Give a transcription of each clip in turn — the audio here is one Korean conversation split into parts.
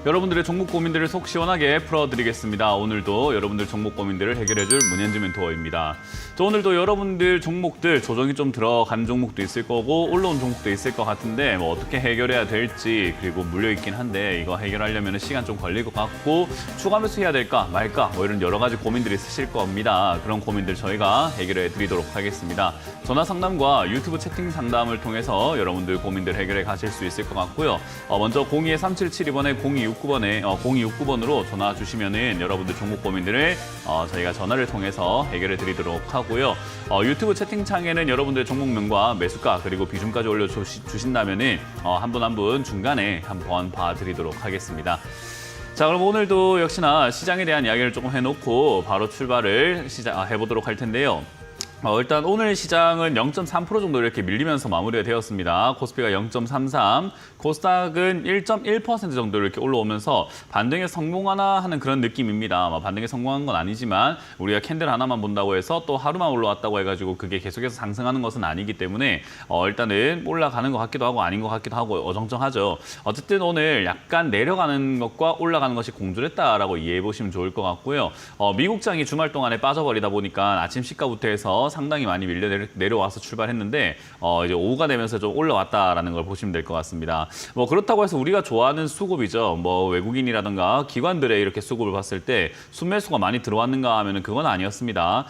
여러분들의 종목 고민들을 속 시원하게 풀어드리겠습니다. 오늘도 여러분들 종목 고민들을 해결해줄 문현지 멘토입니다. 오늘도 여러분들 종목들 조정이 좀 들어간 종목도 있을 거고 올라온 종목도 있을 것 같은데 뭐 어떻게 해결해야 될지 그리고 물려있긴 한데 이거 해결하려면 시간 좀 걸릴 것 같고 추가 매수해야 될까 말까 뭐 이런 여러 가지 고민들이 있으실 겁니다. 그런 고민들 저희가 해결해 드리도록 하겠습니다. 전화 상담과 유튜브 채팅 상담을 통해서 여러분들 고민들 해결해 가실 수 있을 것 같고요. 먼저 02-3772번에 0269번으로 전화 주시면은 여러분들 종목 고민들을 저희가 전화를 통해서 해결해 드리도록 하고요. 유튜브 채팅창에는 여러분들의 종목명과 매수가 그리고 비중까지 올려주신다면은 한 분 한 분 중간에 한번 봐드리도록 하겠습니다. 자, 그럼 오늘도 역시나 시장에 대한 이야기를 조금 해놓고 바로 출발을 해보도록 할 텐데요. 일단 오늘 시장은 0.3% 정도 이렇게 밀리면서 마무리가 되었습니다. 코스피가 0.33, 코스닥은 1.1% 정도 이렇게 올라오면서 반등에 성공하나 하는 그런 느낌입니다. 반등에 성공한 건 아니지만 우리가 캔들 하나만 본다고 해서 또 하루만 올라왔다고 해가지고 그게 계속해서 상승하는 것은 아니기 때문에 일단은 올라가는 것 같기도 하고 아닌 것 같기도 하고 어정쩡하죠. 어쨌든 오늘 약간 내려가는 것과 올라가는 것이 공존했다라고 이해해 보시면 좋을 것 같고요. 미국장이 주말 동안에 빠져버리다 보니까 아침 시가부터 해서 상당히 많이 내려와서 출발했는데 이제 오후가 되면서 좀 올라왔다라는 걸 보시면 될 것 같습니다. 뭐 그렇다고 해서 우리가 좋아하는 수급이죠. 뭐 외국인이라든가 기관들의 이렇게 수급을 봤을 때 순매수가 많이 들어왔는가 하면은 그건 아니었습니다.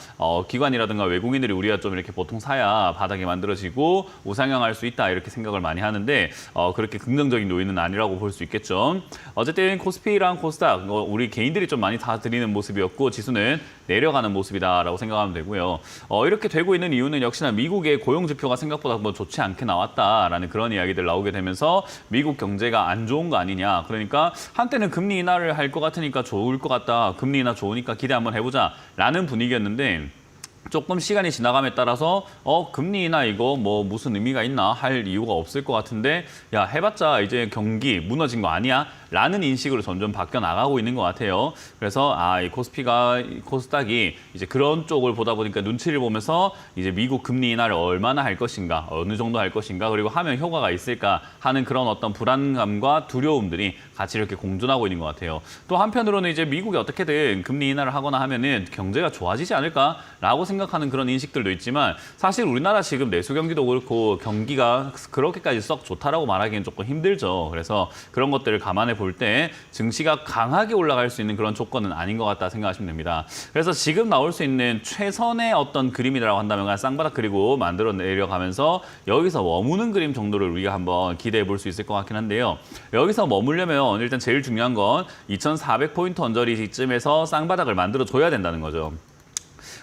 기관이라든가 외국인들이 우리가 좀 이렇게 보통 사야 바닥이 만들어지고 우상향할 수 있다 이렇게 생각을 많이 하는데 그렇게 긍정적인 요인은 아니라고 볼 수 있겠죠. 어쨌든 코스피랑 코스닥 우리 개인들이 좀 많이 다 드리는 모습이었고 지수는 내려가는 모습이다라고 생각하면 되고요. 이렇게 되고 있는 이유는 역시나 미국의 고용 지표가 생각보다 뭐 좋지 않게 나왔다라는 그런 이야기들 나오게 되면서 미국 경제가 안 좋은 거 아니냐. 그러니까 한때는 금리 인하를 할 것 같으니까 좋을 것 같다. 금리 인하 좋으니까 기대 한번 해보자라는 분위기였는데 조금 시간이 지나감에 따라서 금리 인하 이거 뭐 무슨 의미가 있나 할 이유가 없을 것 같은데 야 해봤자 이제 경기 무너진 거 아니야? 라는 인식으로 점점 바뀌어 나가고 있는 것 같아요. 그래서 이 코스닥이 이제 그런 쪽을 보다 보니까 눈치를 보면서 이제 미국 금리 인하를 얼마나 할 것인가, 어느 정도 할 것인가, 그리고 하면 효과가 있을까 하는 그런 어떤 불안감과 두려움들이 같이 이렇게 공존하고 있는 것 같아요. 또 한편으로는 이제 미국이 어떻게든 금리 인하를 하거나 하면은 경제가 좋아지지 않을까라고 생각하는 그런 인식들도 있지만 사실 우리나라 지금 내수 경기도 그렇고 경기가 그렇게까지 썩 좋다라고 말하기는 조금 힘들죠. 그래서 그런 것들을 감안해 볼 때 증시가 강하게 올라갈 수 있는 그런 조건은 아닌 것 같다 생각하시면 됩니다. 그래서 지금 나올 수 있는 최선의 어떤 그림이라고 한다면 그냥 쌍바닥 그리고 만들어 내려가면서 여기서 머무는 그림 정도를 우리가 한번 기대해 볼 수 있을 것 같긴 한데요. 여기서 머무려면 일단 제일 중요한 건 2400포인트 언저리쯤에서 쌍바닥을 만들어 줘야 된다는 거죠.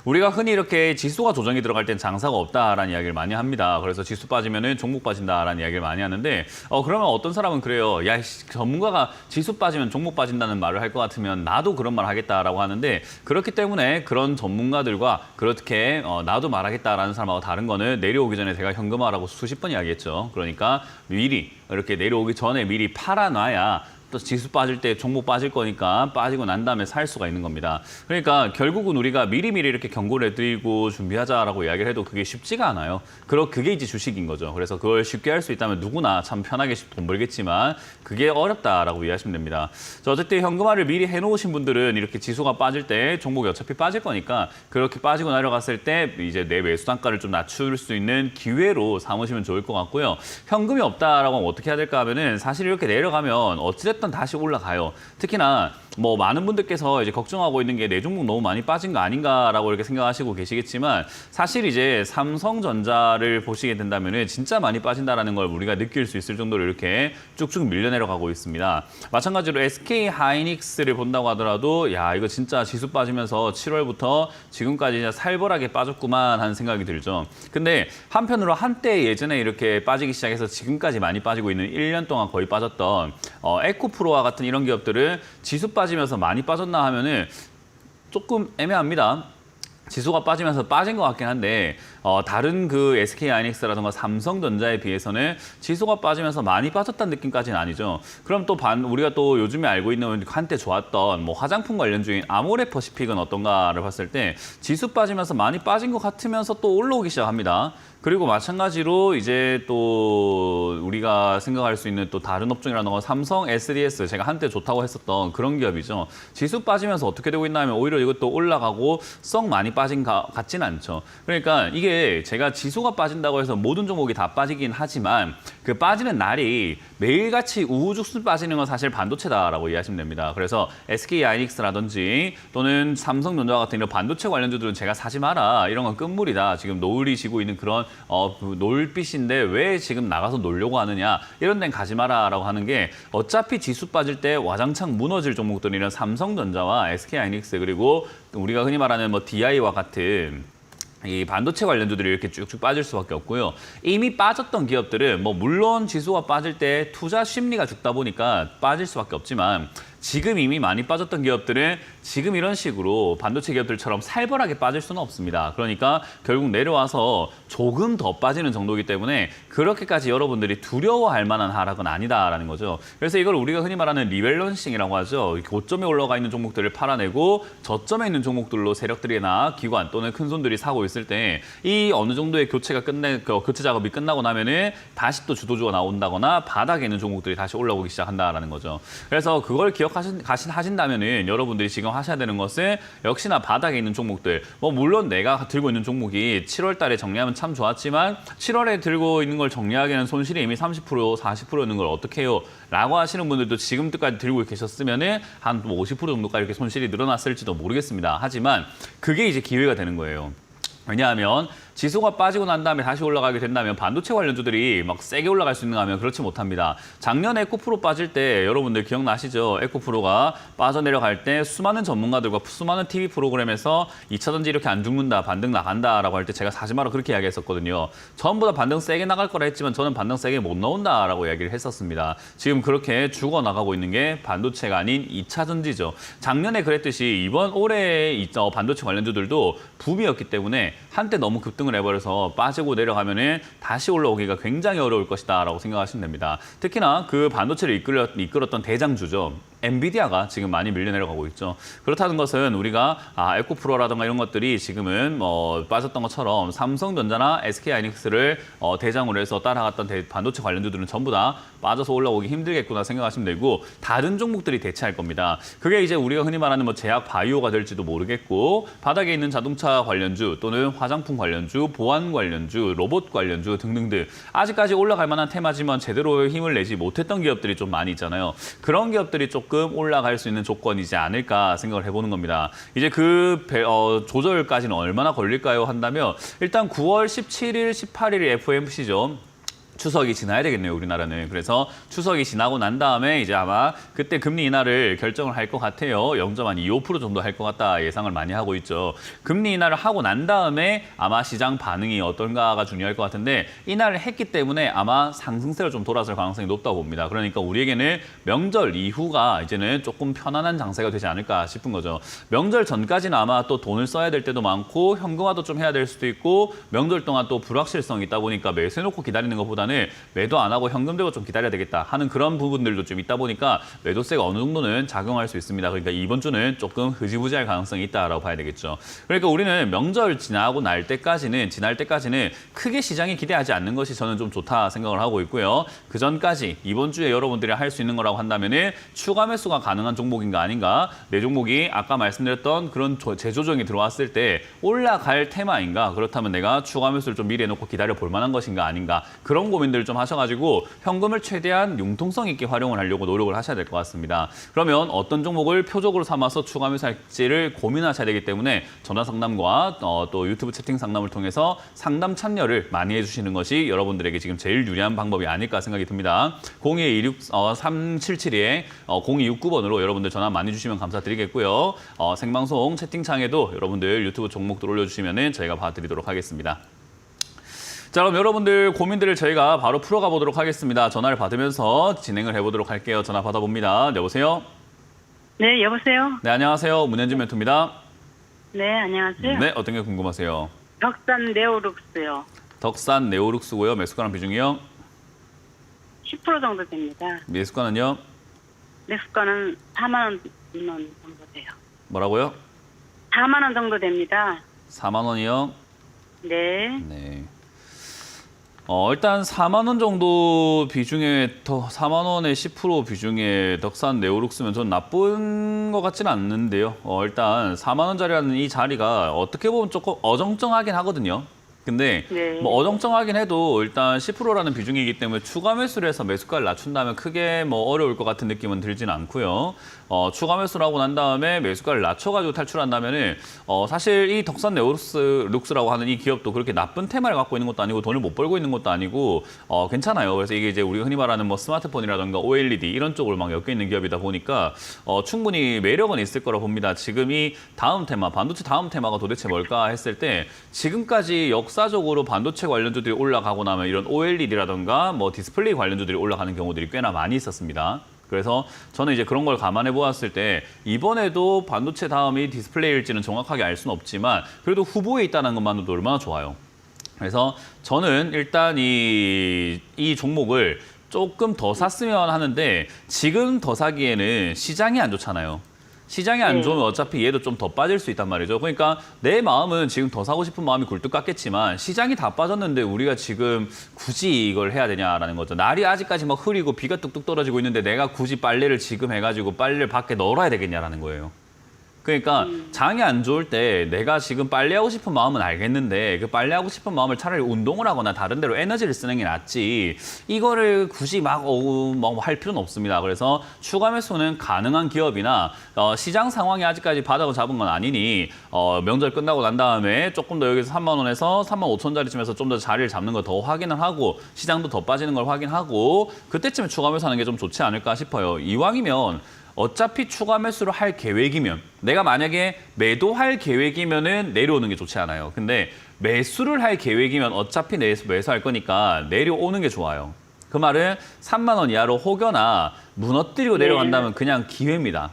우리가 흔히 이렇게 지수가 조정이 들어갈 땐 장사가 없다라는 이야기를 많이 합니다. 그래서 지수 빠지면은 종목 빠진다라는 이야기를 많이 하는데 그러면 어떤 사람은 그래요. 야, 전문가가 지수 빠지면 종목 빠진다는 말을 할 것 같으면 나도 그런 말 하겠다라고 하는데 그렇기 때문에 그런 전문가들과 그렇게 나도 말하겠다라는 사람하고 다른 거는 내려오기 전에 제가 현금화라고 수십 번 이야기했죠. 그러니까 미리 이렇게 내려오기 전에 미리 팔아놔야 또 지수 빠질 때 종목 빠질 거니까 빠지고 난 다음에 살 수가 있는 겁니다. 그러니까 결국은 우리가 미리미리 이렇게 경고를 해드리고 준비하자라고 이야기를 해도 그게 쉽지가 않아요. 그게 이제 주식인 거죠. 그래서 그걸 쉽게 할 수 있다면 누구나 참 편하게 돈 벌겠지만 그게 어렵다라고 이해하시면 됩니다. 어쨌든 현금화를 미리 해놓으신 분들은 이렇게 지수가 빠질 때 종목이 어차피 빠질 거니까 그렇게 빠지고 내려갔을 때 이제 내 매수 단가를 좀 낮출 수 있는 기회로 삼으시면 좋을 것 같고요. 현금이 없다라고 하면 어떻게 해야 될까 하면은 사실 이렇게 내려가면 어찌됐든 다시 올라가요. 특히나 뭐 많은 분들께서 이제 걱정하고 있는 게 내 종목 너무 많이 빠진 거 아닌가라고 이렇게 생각하시고 계시겠지만 사실 이제 삼성전자를 보시게 된다면은 진짜 많이 빠진다라는 걸 우리가 느낄 수 있을 정도로 이렇게 쭉쭉 밀려 내려가고 있습니다. 마찬가지로 SK 하이닉스를 본다고 하더라도 야 이거 진짜 지수 빠지면서 7월부터 지금까지 그냥 살벌하게 빠졌구만 하는 생각이 들죠. 근데 한편으로 한때 예전에 이렇게 빠지기 시작해서 지금까지 많이 빠지고 있는 1년 동안 거의 빠졌던 에코프로와 같은 이런 기업들은 지수 빠지면서 많이 빠졌나 하면은 조금 애매합니다. 지수가 빠지면서 빠진 것 같긴 한데 다른 그 SK하이닉스라든가 삼성전자에 비해서는 지수가 빠지면서 많이 빠졌다는 느낌까지는 아니죠. 그럼 또 우리가 또 요즘에 알고 있는 한때 좋았던 뭐 화장품 관련주인 아모레퍼시픽은 어떤가를 봤을 때 지수 빠지면서 많이 빠진 것 같으면서 또 올라오기 시작합니다. 그리고 마찬가지로 이제 또 우리가 생각할 수 있는 또 다른 업종이라는 삼성 SDS 제가 한때 좋다고 했었던 그런 기업이죠. 지수 빠지면서 어떻게 되고 있나 하면 오히려 이것도 올라가고 썩 많이 빠진 같진 않죠. 그러니까 이게 제가 지수가 빠진다고 해서 모든 종목이 다 빠지긴 하지만 그 빠지는 날이 매일같이 우후죽순 빠지는 건 사실 반도체다라고 이해하시면 됩니다. 그래서 SK하이닉스라든지 또는 삼성전자 같은 이런 반도체 관련주들은 제가 사지 마라. 이런 건 끝물이다. 지금 노을이 지고 있는 그런 노을빛인데 왜 지금 나가서 놀려고 하느냐. 이런 데는 가지 마라라고 하는 게 어차피 지수 빠질 때 와장창 무너질 종목들이란 삼성전자와 SK하이닉스 그리고 우리가 흔히 말하는 뭐 DI와 같은 이 반도체 관련주들이 이렇게 쭉쭉 빠질 수밖에 없고요. 이미 빠졌던 기업들은 뭐 물론 지수가 빠질 때 투자 심리가 죽다 보니까 빠질 수밖에 없지만 지금 이미 많이 빠졌던 기업들은 지금 이런 식으로 반도체 기업들처럼 살벌하게 빠질 수는 없습니다. 그러니까 결국 내려와서 조금 더 빠지는 정도이기 때문에 그렇게까지 여러분들이 두려워할 만한 하락은 아니다라는 거죠. 그래서 이걸 우리가 흔히 말하는 리밸런싱이라고 하죠. 고점에 올라가 있는 종목들을 팔아내고 저점에 있는 종목들로 세력들이나 기관 또는 큰 손들이 사고 있을 때 이 어느 정도의 교체 작업이 끝나고 나면은 다시 또 주도주가 나온다거나 바닥에 있는 종목들이 다시 올라오기 시작한다라는 거죠. 그래서 그걸 기억하신다면은 여러분들이 지금 하셔야 되는 것은 역시나 바닥에 있는 종목들. 뭐 물론 내가 들고 있는 종목이 7월 달에 정리하면 참 좋았지만 7월에 들고 있는 걸 정리하기에는 손실이 이미 30%, 40%는 걸 어떻게 해요? 라고 하시는 분들도 지금까지 들고 계셨으면은 한 50% 정도까지 이렇게 손실이 늘어났을지도 모르겠습니다. 하지만 그게 이제 기회가 되는 거예요. 왜냐하면 지수가 빠지고 난 다음에 다시 올라가게 된다면 반도체 관련주들이 막 세게 올라갈 수 있는가 하면 그렇지 못합니다. 작년에 에코프로 빠질 때 여러분들 기억나시죠? 에코프로가 빠져내려갈 때 수많은 전문가들과 수많은 TV 프로그램에서 2차전지 이렇게 안 죽는다, 반등 나간다라고 할 때 제가 사지 마라 그렇게 이야기했었거든요. 전부 다 반등 세게 나갈 거라 했지만 저는 반등 세게 못 나온다라고 이야기를 했었습니다. 지금 그렇게 죽어나가고 있는 게 반도체가 아닌 2차전지죠. 작년에 그랬듯이 이번 올해 반도체 관련주들도 붐이었기 때문에 한때 너무 급등을 해버려서 빠지고 내려가면은 다시 올라오기가 굉장히 어려울 것이다라고 생각하시면 됩니다. 특히나 그 반도체를 이끌었던 대장주죠. 엔비디아가 지금 많이 밀려 내려가고 있죠. 그렇다는 것은 우리가 에코프로라든가 이런 것들이 지금은 빠졌던 것처럼 삼성전자나 SK하이닉스를 대장으로 해서 따라갔던 반도체 관련주들은 전부 다 빠져서 올라오기 힘들겠구나 생각하시면 되고 다른 종목들이 대체할 겁니다. 그게 이제 우리가 흔히 말하는 뭐 제약 바이오가 될지도 모르겠고 바닥에 있는 자동차 관련주 또는 화장품 관련주, 보안 관련주, 로봇 관련주 등등등 아직까지 올라갈 만한 테마지만 제대로 힘을 내지 못했던 기업들이 좀 많이 있잖아요. 그런 기업들이 조금 올라갈 수 있는 조건이지 않을까 생각을 해보는 겁니다. 이제 그 조절까지는 얼마나 걸릴까요? 한다면 일단 9월 17일, 18일이 FOMC죠. 추석이 지나야 되겠네요, 우리나라는. 그래서 추석이 지나고 난 다음에 이제 아마 그때 금리 인하를 결정을 할 것 같아요. 0.25% 정도 할 것 같다 예상을 많이 하고 있죠. 금리 인하를 하고 난 다음에 아마 시장 반응이 어떤가가 중요할 것 같은데 인하를 했기 때문에 아마 상승세로 좀 돌아설 가능성이 높다고 봅니다. 그러니까 우리에게는 명절 이후가 이제는 조금 편안한 장세가 되지 않을까 싶은 거죠. 명절 전까지는 아마 또 돈을 써야 될 때도 많고 현금화도 좀 해야 될 수도 있고 명절 동안 또 불확실성이 있다 보니까 매수해놓고 기다리는 것보다는 매도 안 하고 현금 들고 좀 기다려야 되겠다 하는 그런 부분들도 좀 있다 보니까 매도세가 어느 정도는 작용할 수 있습니다. 그러니까 이번 주는 조금 흐지부지할 가능성이 있다라고 봐야 되겠죠. 그러니까 우리는 명절 지날 때까지는 크게 시장이 기대하지 않는 것이 저는 좀 좋다 생각을 하고 있고요. 그 전까지 이번 주에 여러분들이 할 수 있는 거라고 한다면은 추가 매수가 가능한 종목인가 아닌가, 내 종목이 아까 말씀드렸던 그런 재조정이 들어왔을 때 올라갈 테마인가, 그렇다면 내가 추가 매수를 좀 미리 해놓고 기다려 볼 만한 것인가 아닌가, 그런 고민들을 좀 하셔가지고 현금을 최대한 융통성 있게 활용을 하려고 노력을 하셔야 될 것 같습니다. 그러면 어떤 종목을 표적으로 삼아서 추가 매수할지를 고민하셔야 되기 때문에 전화 상담과 또 유튜브 채팅 상담을 통해서 상담 참여를 많이 해주시는 것이 여러분들에게 지금 제일 유리한 방법이 아닐까 생각이 듭니다. 0262-377-0269번으로 여러분들 전화 많이 주시면 감사드리겠고요. 생방송 채팅창에도 여러분들 유튜브 종목들 올려주시면 저희가 봐드리도록 하겠습니다. 자, 그럼 여러분들 고민들을 저희가 바로 풀어가 보도록 하겠습니다. 전화를 받으면서 진행을 해보도록 할게요. 전화 받아봅니다. 여보세요? 네, 여보세요? 네, 안녕하세요. 문현진 멘토입니다. 네, 안녕하세요. 네, 어떤 게 궁금하세요? 덕산 네오룩스요. 덕산 네오룩스고요. 매수가랑 비중이요? 10% 정도 됩니다. 매수가는요? 매수가는 4만 원 정도 돼요. 뭐라고요? 4만 원 정도 됩니다. 4만 원이요? 네. 네. 일단 4만 원 정도 비중에 4만 원의 10% 비중에 덕산 네오룩스면 전 나쁜 것 같지는 않는데요. 일단 4만 원짜리라는 이 자리가 어떻게 보면 조금 어정쩡하긴 하거든요. 근데 네. 뭐 어정쩡하긴 해도 일단 10%라는 비중이기 때문에 추가 매수를 해서 매수가를 낮춘다면 크게 뭐 어려울 것 같은 느낌은 들지는 않고요. 추가 매수를 하고 난 다음에 매수가를 낮춰가지고 탈출한다면은 사실 이 덕산 네오룩스라고 하는 이 기업도 그렇게 나쁜 테마를 갖고 있는 것도 아니고 돈을 못 벌고 있는 것도 아니고 괜찮아요. 그래서 이게 이제 우리가 흔히 말하는 뭐 스마트폰이라든가 OLED 이런 쪽으로 막 엮여 있는 기업이다 보니까 충분히 매력은 있을 거라 봅니다. 지금 이 다음 테마, 반도체 다음 테마가 도대체 뭘까 했을 때 지금까지 역사적으로 반도체 관련주들이 올라가고 나면 이런 OLED라든가 뭐 디스플레이 관련주들이 올라가는 경우들이 꽤나 많이 있었습니다. 그래서 저는 이제 그런 걸 감안해 보았을 때 이번에도 반도체 다음이 디스플레이일지는 정확하게 알 수는 없지만 그래도 후보에 있다는 것만으로도 얼마나 좋아요. 그래서 저는 일단 이 종목을 조금 더 샀으면 하는데 지금 더 사기에는 시장이 안 좋잖아요. 시장이 안 좋으면 어차피 얘도 좀 더 빠질 수 있단 말이죠. 그러니까 내 마음은 지금 더 사고 싶은 마음이 굴뚝 같겠지만 시장이 다 빠졌는데 우리가 지금 굳이 이걸 해야 되냐라는 거죠. 날이 아직까지 막 흐리고 비가 뚝뚝 떨어지고 있는데 내가 굳이 빨래를 지금 해가지고 빨래를 밖에 널어야 되겠냐라는 거예요. 그러니까 장이 안 좋을 때 내가 지금 빨래하고 싶은 마음은 알겠는데 그 빨래하고 싶은 마음을 차라리 운동을 하거나 다른 데로 에너지를 쓰는 게 낫지 이거를 굳이 막 할 필요는 없습니다. 그래서 추가 매수는 가능한 기업이나 시장 상황이 아직까지 바닥을 잡은 건 아니니 명절 끝나고 난 다음에 조금 더 여기서 3만 원에서 3만 5천 원짜리쯤에서 좀 더 자리를 잡는 거 더 확인을 하고 시장도 더 빠지는 걸 확인하고 그때쯤에 추가 매수하는 게 좀 좋지 않을까 싶어요. 이왕이면 어차피 추가 매수를 할 계획이면 내가 만약에 매도할 계획이면은 내려오는 게 좋지 않아요. 근데 매수를 할 계획이면 어차피 매수할 거니까 내려오는 게 좋아요. 그 말은 3만 원 이하로 혹여나 무너뜨리고 내려간다면 그냥 기회입니다.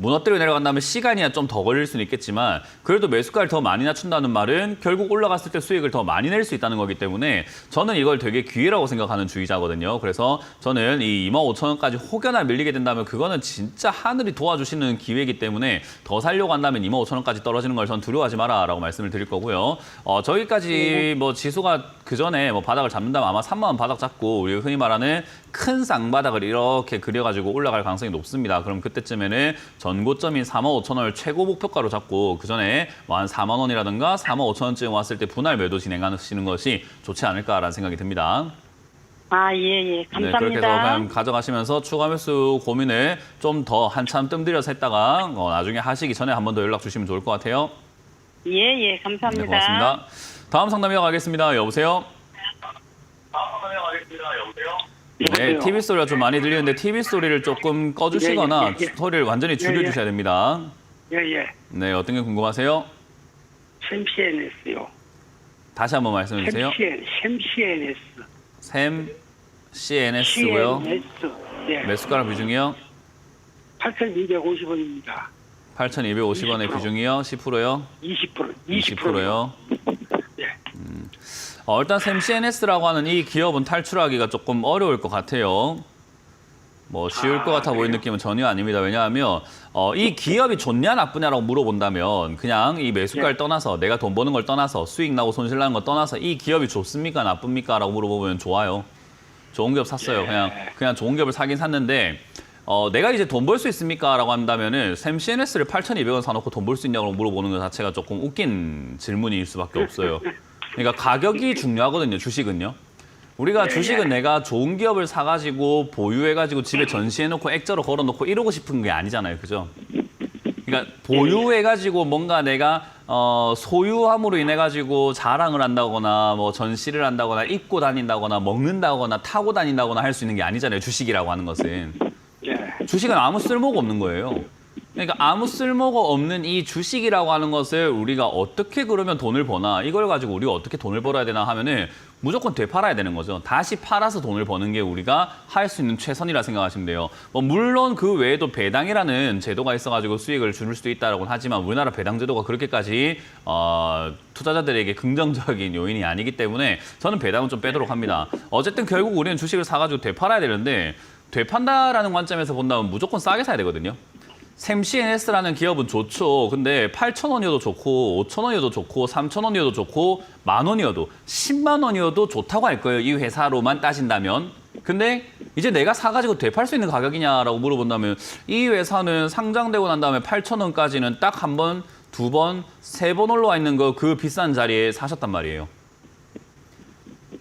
무너뜨리고 내려간다면 시간이야 좀 더 걸릴 수는 있겠지만 그래도 매수가를 더 많이 낮춘다는 말은 결국 올라갔을 때 수익을 더 많이 낼 수 있다는 거기 때문에 저는 이걸 되게 기회라고 생각하는 주의자거든요. 그래서 저는 이 25,000원까지 혹여나 밀리게 된다면 그거는 진짜 하늘이 도와주시는 기회이기 때문에 더 살려고 한다면 25,000원까지 떨어지는 걸 전 두려워하지 마라라고 말씀을 드릴 거고요. 저기까지 뭐 지수가 그 전에 뭐 바닥을 잡는다면 아마 3만 원 바닥 잡고 우리가 흔히 말하는 큰 쌍바닥을 이렇게 그려가지고 올라갈 가능성이 높습니다. 그럼 그때쯤에는 전고점인 4만 5천 원을 최고 목표가로 잡고 그 전에 뭐 한 4만 원이라든가 4만 5천 원쯤 왔을 때 분할 매도 진행하시는 것이 좋지 않을까라는 생각이 듭니다. 아, 예. 감사합니다. 네, 그렇게 해서 그냥 가져가시면서 추가 매수 고민을 좀 더 한참 뜸들여서 했다가 나중에 하시기 전에 한 번 더 연락 주시면 좋을 것 같아요. 예, 감사합니다. 네, 고맙습니다. 다음 상담 이어가겠습니다. 여보세요? 네, TV 소리가 좀 많이 들리는데 TV 소리를 조금 꺼주시거나 소리를 완전히 줄여주셔야 됩니다. 예. 네, 어떤 게 궁금하세요? 샘CNS요. 다시 한번 말씀해 주세요. 샘CNS. 샘 CNS고요. CNS. 예. 매수가랑 비중이요? 8,250원입니다. 8,250원의 비중이요? 10%요? 20%. 20%요? 예. 일단 샘 CNS라고 하는 이 기업은 탈출하기가 조금 어려울 것 같아요. 뭐 쉬울 것 같아 보이는 느낌은 전혀 아닙니다. 왜냐하면 이 기업이 좋냐 나쁘냐라고 물어본다면 그냥 이 매수가를 떠나서 내가 돈 버는 걸 떠나서 수익 나고 손실 나는 걸 떠나서 이 기업이 좋습니까 나쁩니까 라고 물어보면 좋아요. 좋은 기업 샀어요. 그냥 좋은 기업을 사긴 샀는데 내가 이제 돈 벌 수 있습니까? 라고 한다면은 샘 CNS를 8,200원 사놓고 돈 벌 수 있냐고 물어보는 것 자체가 조금 웃긴 질문일 수밖에 없어요. 그러니까 가격이 중요하거든요. 주식은요. 우리가 주식은 내가 좋은 기업을 사가지고 보유해가지고 집에 전시해놓고 액자로 걸어놓고 이러고 싶은 게 아니잖아요. 그죠? 그러니까 보유해가지고 뭔가 내가 소유함으로 인해가지고 자랑을 한다거나 뭐 전시를 한다거나 입고 다닌다거나 먹는다거나 타고 다닌다거나 할 수 있는 게 아니잖아요. 주식이라고 하는 것은. 주식은 아무 쓸모가 없는 거예요. 그러니까 아무 쓸모가 없는 이 주식이라고 하는 것을 우리가 어떻게 그러면 돈을 버나 이걸 가지고 우리가 어떻게 돈을 벌어야 되나 하면은 무조건 되팔아야 되는 거죠. 다시 팔아서 돈을 버는 게 우리가 할 수 있는 최선이라 생각하시면 돼요. 뭐 물론 그 외에도 배당이라는 제도가 있어가지고 수익을 줄 수도 있다라고 하지만 우리나라 배당 제도가 그렇게까지 투자자들에게 긍정적인 요인이 아니기 때문에 저는 배당은 좀 빼도록 합니다. 어쨌든 결국 우리는 주식을 사가지고 되팔아야 되는데 되판다라는 관점에서 본다면 무조건 싸게 사야 되거든요. 샘CNS라는 기업은 좋죠. 근데 8,000원이어도 좋고 5,000원이어도 좋고 3,000원이어도 좋고 10,000원이어도 10만 원이어도 좋다고 할 거예요. 이 회사로만 따진다면. 근데 이제 내가 사가지고 되팔 수 있는 가격이냐라고 물어본다면 이 회사는 상장되고 난 다음에 8,000원까지는 딱 한 번, 두 번, 세 번 올라와 있는 거 그 비싼 자리에 사셨단 말이에요.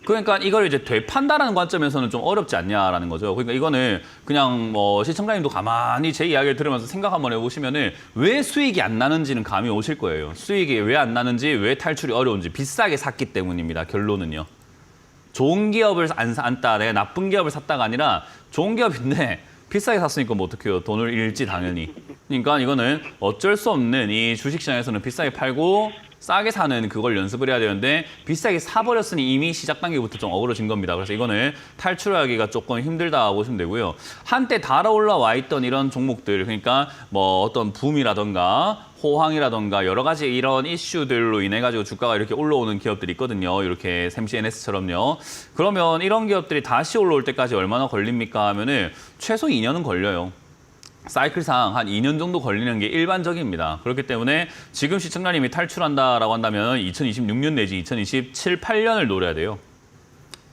그러니까 이걸 이제 되판다라는 관점에서는 좀 어렵지 않냐라는 거죠. 그러니까 이거는 그냥 뭐 시청자님도 가만히 제 이야기를 들으면서 생각 한번 해보시면은 왜 수익이 안 나는지는 감이 오실 거예요. 수익이 왜 안 나는지, 왜 탈출이 어려운지 비싸게 샀기 때문입니다. 결론은요. 좋은 기업을 안 샀다, 내가 나쁜 기업을 샀다가 아니라 좋은 기업인데 비싸게 샀으니까 뭐 어떡해요. 돈을 잃지 당연히. 그러니까 이거는 어쩔 수 없는 이 주식시장에서는 비싸게 팔고 싸게 사는 그걸 연습을 해야 되는데 비싸게 사버렸으니 이미 시작 단계부터 좀 어그러진 겁니다. 그래서 이거는 탈출하기가 조금 힘들다 보시면 되고요. 한때 달아 올라와 있던 이런 종목들, 그러니까 뭐 어떤 붐이라던가 호황이라던가 여러 가지 이런 이슈들로 인해 가지고 주가가 이렇게 올라오는 기업들이 있거든요. 이렇게 샘CNS처럼요. 그러면 이런 기업들이 다시 올라올 때까지 얼마나 걸립니까 하면은 최소 2년은 걸려요. 사이클상 한 2년 정도 걸리는 게 일반적입니다. 그렇기 때문에 지금 시청자님이 탈출한다라고 한다면 2026년 내지 2027, 8년을 노려야 돼요.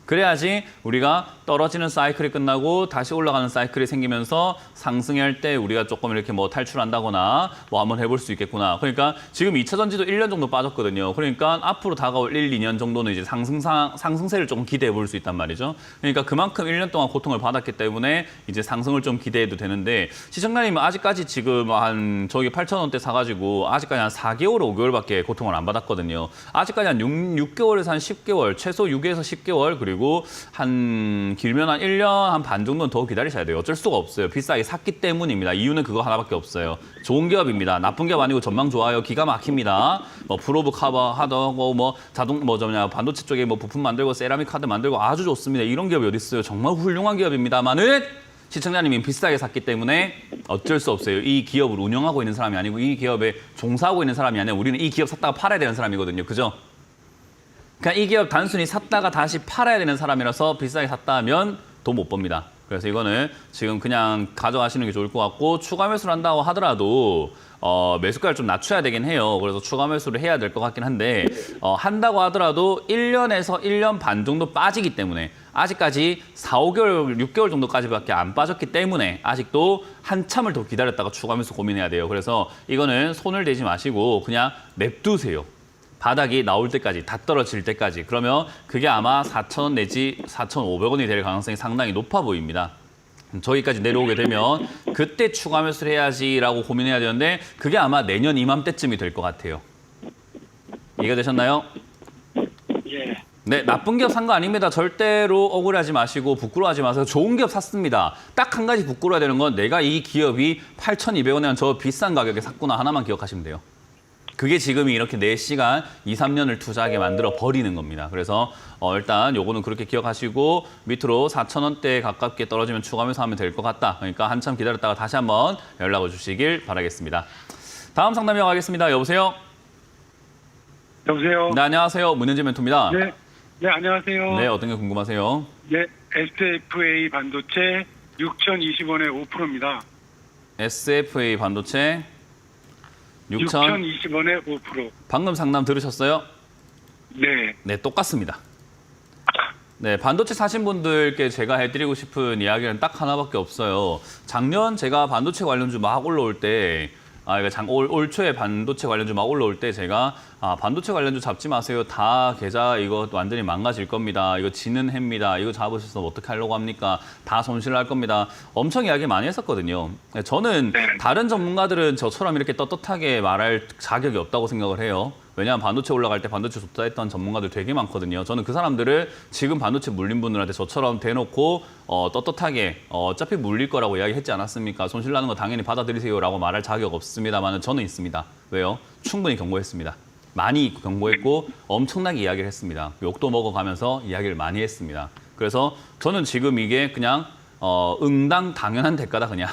그래야지 우리가 떨어지는 사이클이 끝나고 다시 올라가는 사이클이 생기면서 상승할 때 우리가 조금 이렇게 뭐 탈출한다거나 뭐 한번 해볼 수 있겠구나. 그러니까 지금 2차 전지도 1년 정도 빠졌거든요. 그러니까 앞으로 다가올 1, 2년 정도는 이제 상승세를 조금 기대해 볼 수 있단 말이죠. 그러니까 그만큼 1년 동안 고통을 받았기 때문에 이제 상승을 좀 기대해도 되는데 시청자님은 아직까지 지금 한 저기 8,000원대 사가지고 아직까지 한 4개월, 5개월밖에 고통을 안 받았거든요. 아직까지 한 6개월에서 한 10개월, 최소 6에서 10개월 그리고 한 길면 한 1년 한 반 정도는 더 기다리셔야 돼요. 어쩔 수가 없어요. 비싸게 샀기 때문입니다. 이유는 그거 하나밖에 없어요. 좋은 기업입니다. 나쁜 기업 아니고 전망 좋아요. 기가 막힙니다. 뭐 프로브 커버 하더고 뭐 자동 뭐 저냐 반도체 쪽에 뭐 부품 만들고 세라믹 카드 만들고 아주 좋습니다. 이런 기업이 어디 있어요? 정말 훌륭한 기업입니다만은 시청자님이 비싸게 샀기 때문에 어쩔 수 없어요. 이 기업을 운영하고 있는 사람이 아니고 이 기업에 종사하고 있는 사람이 아니라 우리는 이 기업 샀다가 팔아야 되는 사람이거든요. 그죠? 그러니까 이 기업 단순히 샀다가 다시 팔아야 되는 사람이라서 비싸게 샀다 하면 돈 못 법니다. 그래서 이거는 지금 그냥 가져가시는 게 좋을 것 같고 추가 매수를 한다고 하더라도 매수가를 좀 낮춰야 되긴 해요. 그래서 추가 매수를 해야 될 것 같긴 한데 한다고 하더라도 1년에서 1년 반 정도 빠지기 때문에 아직까지 4, 5개월, 6개월 정도까지밖에 안 빠졌기 때문에 아직도 한참을 더 기다렸다가 추가 매수 고민해야 돼요. 그래서 이거는 손을 대지 마시고 그냥 냅두세요. 바닥이 나올 때까지, 다 떨어질 때까지. 그러면 그게 아마 4,000원 내지 4,500원이 될 가능성이 상당히 높아 보입니다. 저기까지 내려오게 되면 그때 추가 매수를 해야지라고 고민해야 되는데 그게 아마 내년 이맘때쯤이 될 것 같아요. 이해가 되셨나요? 예. 네, 나쁜 기업 산 거 아닙니다. 절대로 억울하지 마시고 부끄러워하지 마세요. 좋은 기업 샀습니다. 딱 한 가지 부끄러워야 되는 건 내가 이 기업이 8,200원에 한 저 비싼 가격에 샀구나 하나만 기억하시면 돼요. 그게 지금이 이렇게 4시간, 2, 3년을 투자하게 만들어 버리는 겁니다. 그래서 일단 요거는 그렇게 기억하시고 밑으로 4,000원대에 가깝게 떨어지면 추가 매수하면 될 것 같다. 그러니까 한참 기다렸다가 다시 한번 연락을 주시길 바라겠습니다. 다음 상담 이어가겠습니다. 여보세요? 여보세요? 네, 안녕하세요. 문현재 멘토입니다. 네. 네, 안녕하세요. 네, 어떤 게 궁금하세요? 네, SFA 반도체 6,020원에 5%입니다. SFA 반도체 6,000. 6,020원에 5%. 방금 상담 들으셨어요? 네. 네, 똑같습니다. 네, 반도체 사신 분들께 제가 해드리고 싶은 이야기는 딱 하나밖에 없어요. 작년 제가 반도체 관련주 막 올라올 때, 올 초에 반도체 관련주 막 올라올 때 제가 반도체 관련주 잡지 마세요. 다 계좌 이거 완전히 망가질 겁니다. 이거 지는 해입니다. 이거 잡으셔서 어떻게 하려고 합니까? 다 손실날 겁니다. 엄청 이야기 많이 했었거든요. 저는 다른 전문가들은 저처럼 이렇게 떳떳하게 말할 자격이 없다고 생각을 해요. 왜냐하면 반도체 올라갈 때 반도체 좋다 했던 전문가들 되게 많거든요. 저는 그 사람들을 지금 반도체 물린 분들한테 저처럼 대놓고 떳떳하게 어차피 물릴 거라고 이야기했지 않았습니까? 손실 나는 거 당연히 받아들이세요라고 말할 자격 없습니다만 저는 있습니다. 왜요? 충분히 경고했습니다. 많이 경고했고 엄청나게 이야기를 했습니다. 욕도 먹어가면서 이야기를 많이 했습니다. 그래서 저는 지금 이게 그냥 응당 당연한 대가다 그냥.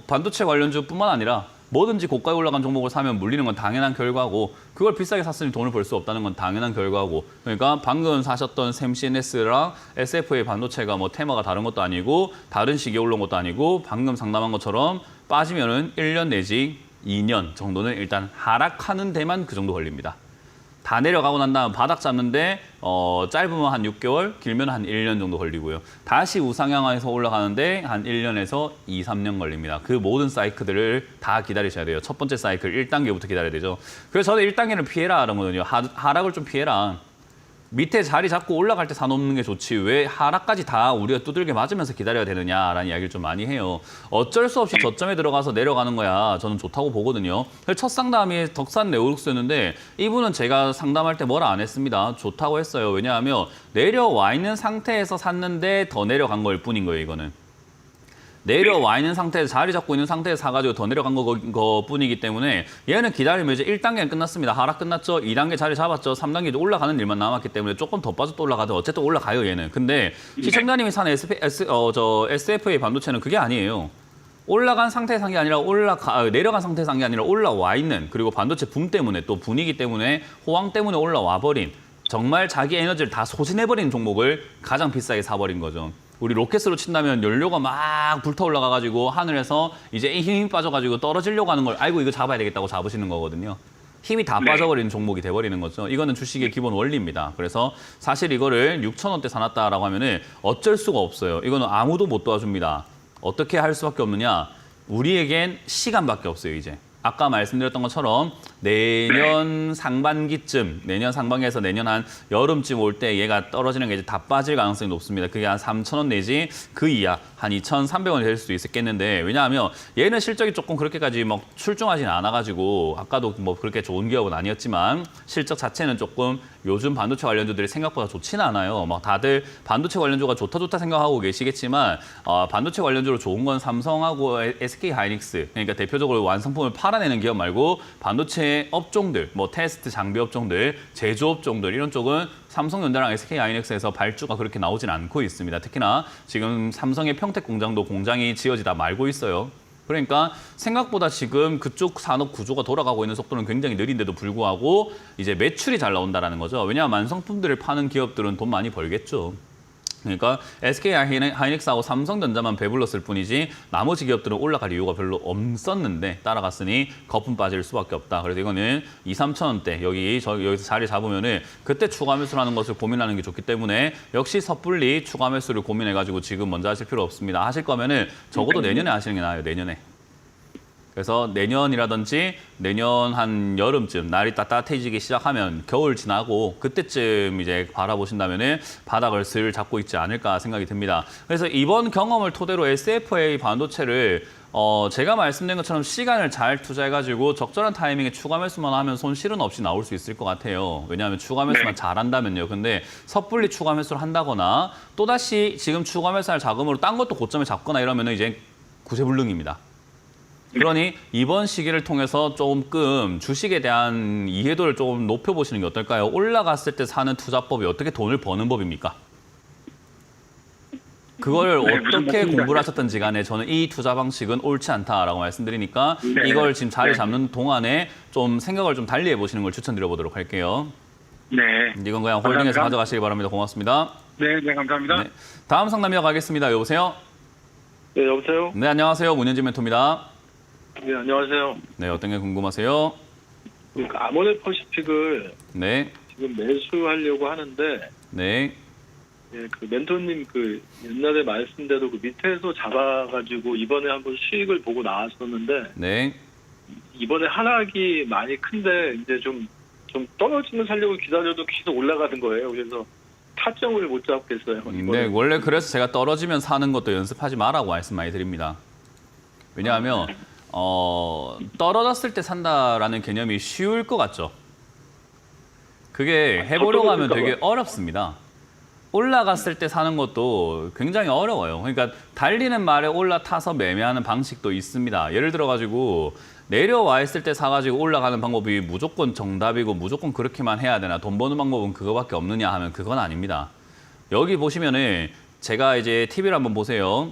반도체 관련주뿐만 아니라 뭐든지 고가에 올라간 종목을 사면 물리는 건 당연한 결과고 그걸 비싸게 샀으니 돈을 벌 수 없다는 건 당연한 결과고 그러니까 방금 사셨던 샘CNS랑 SFA 반도체가 뭐 테마가 다른 것도 아니고 다른 시기에 올라온 것도 아니고 방금 상담한 것처럼 빠지면은 1년 내지 2년 정도는 일단 하락하는 데만 그 정도 걸립니다. 다 내려가고 난 다음 바닥 잡는데 짧으면 한 6개월, 길면 한 1년 정도 걸리고요. 다시 우상향해서 올라가는데 한 1년에서 2, 3년 걸립니다. 그 모든 사이클들을 다 기다리셔야 돼요. 첫 번째 사이클 1단계부터 기다려야 되죠. 그래서 저는 1단계를 피해라 그러거든요. 하락을 좀 피해라. 밑에 자리 잡고 올라갈 때 사놓는 게 좋지 왜 하락까지 다 우리가 두들겨 맞으면서 기다려야 되느냐라는 이야기를 좀 많이 해요. 어쩔 수 없이 저점에 들어가서 내려가는 거야 저는 좋다고 보거든요. 첫 상담이 덕산 네오룩스였는데 이분은 제가 상담할 때 뭐라 안 했습니다. 좋다고 했어요. 왜냐하면 내려와 있는 상태에서 샀는데 더 내려간 걸 뿐인 거예요. 이거는. 내려와 있는 상태에서 자리 잡고 있는 상태에서 사가지고 더 내려간 거 뿐이기 때문에 얘는 기다리면 이제 1단계는 끝났습니다. 하락 끝났죠. 2단계 자리 잡았죠. 3단계도 올라가는 일만 남았기 때문에 조금 더 빠져 또 올라가도 어쨌든 올라가요 얘는. 근데 시청자님이 산 SFA 반도체는 그게 아니에요. 올라간 상태에 산 게 아니라 내려간 상태에 산 게 아니라 올라와 있는 그리고 반도체 붐 때문에 또 분위기 때문에 호황 때문에 올라와 버린 정말 자기 에너지를 다 소진해버린 종목을 가장 비싸게 사버린 거죠. 우리 로켓으로 친다면 연료가 막 불타 올라가가지고 하늘에서 이제 힘이 빠져가지고 떨어지려고 하는 걸 알고 이거 잡아야 되겠다고 잡으시는 거거든요. 힘이 다 빠져버리는 종목이 돼버리는 거죠. 이거는 주식의 기본 원리입니다. 그래서 사실 이거를 6,000원대 사놨다라고 하면은 어쩔 수가 없어요. 이거는 아무도 못 도와줍니다. 어떻게 할 수밖에 없느냐? 우리에겐 시간밖에 없어요, 이제. 아까 말씀드렸던 것처럼 내년 상반기쯤, 내년 상반기에서 내년 한 여름쯤 올 때 얘가 떨어지는 게 이제 다 빠질 가능성이 높습니다. 그게 한 3,000원 내지 그 이하, 한 2,300원이 될 수도 있겠는데 왜냐하면 얘는 실적이 조금 그렇게까지 막 출중하진 않아가지고 아까도 뭐 그렇게 좋은 기업은 아니었지만 실적 자체는 조금 요즘 반도체 관련주들이 생각보다 좋지는 않아요. 막 다들 반도체 관련주가 좋다 생각하고 계시겠지만 반도체 관련주로 좋은 건 삼성하고 SK 하이닉스 그러니까 대표적으로 완성품을 팔아내는 기업 말고 반도체 업종들, 뭐 테스트 장비 업종들, 제조 업종들 이런 쪽은 삼성전자랑 SK 하이닉스에서 발주가 그렇게 나오진 않고 있습니다. 특히나 지금 삼성의 평택 공장도 공장이 지어지다 말고 있어요. 그러니까 생각보다 지금 그쪽 산업 구조가 돌아가고 있는 속도는 굉장히 느린데도 불구하고 이제 매출이 잘 나온다는 거죠. 왜냐하면 완성품들을 파는 기업들은 돈 많이 벌겠죠. 그러니까 SK 하이닉스하고 삼성전자만 배불렀을 뿐이지 나머지 기업들은 올라갈 이유가 별로 없었는데 따라갔으니 거품 빠질 수밖에 없다. 그래서 이거는 2, 3,000원대 여기서 자리 잡으면은 그때 추가 매수를 하는 것을 고민하는 게 좋기 때문에 역시 섣불리 추가 매수를 고민해가지고 지금 먼저 하실 필요 없습니다. 하실 거면은 적어도 내년에 하시는 게 나아요. 내년에. 그래서 내년이라든지 내년 한 여름쯤 날이 따뜻해지기 시작하면 겨울 지나고 그때쯤 이제 바라보신다면은 바닥을 슬 잡고 있지 않을까 생각이 듭니다. 그래서 이번 경험을 토대로 SFA 반도체를 제가 말씀드린 것처럼 시간을 잘 투자해가지고 적절한 타이밍에 추가 매수만 하면 손실은 없이 나올 수 있을 것 같아요. 왜냐하면 추가 매수만 잘한다면요. 근데 섣불리 추가 매수를 한다거나 또다시 지금 추가 매수할 자금으로 딴 것도 고점에 잡거나 이러면은 이제 구세불능입니다. 그러니 이번 시기를 통해서 조금 주식에 대한 이해도를 조금 높여보시는 게 어떨까요? 올라갔을 때 사는 투자법이 어떻게 돈을 버는 법입니까? 그걸 어떻게 공부를 하셨든지 간에 저는 이 투자 방식은 옳지 않다라고 말씀드리니까 이걸 지금 자리 잡는 동안에 좀 생각을 좀 달리 해보시는 걸 추천드려보도록 할게요. 네. 이건 그냥 홀딩해서 가져가시기 바랍니다. 고맙습니다. 네, 감사합니다. 네. 다음 상담 이어가겠습니다. 여보세요? 네, 여보세요? 네, 안녕하세요. 문현진 멘토입니다. 네, 안녕하세요. 네, 어떤 게 궁금하세요? 그러니까 아모네 퍼시픽을 네, 지금 매수하려고 하는데, 네. 예, 그 멘토님 그 옛날에 말씀대로 그 밑에서 잡아가지고 이번에 한번 수익을 보고 나왔었는데, 네. 이번에 하락이 많이 큰데 이제 좀 떨어지면 살려고 기다려도 계속 올라가는 거예요. 그래서 타점을 못 잡겠어요. 네, 원래 그래서 제가 떨어지면 사는 것도 연습하지 마라고 말씀 많이 드립니다. 왜냐하면 떨어졌을 때 산다라는 개념이 쉬울 것 같죠. 그게 해보려고 하면 저쪽으로 되게 어렵습니다. 올라갔을 때 사는 것도 굉장히 어려워요. 그러니까 달리는 말에 올라타서 매매하는 방식도 있습니다. 예를 들어가지고 내려와 있을 때 사가지고 올라가는 방법이 무조건 정답이고 무조건 그렇게만 해야 되나, 돈 버는 방법은 그거밖에 없느냐 하면 그건 아닙니다. 여기 보시면은 제가 이제 TV를 한번 보세요.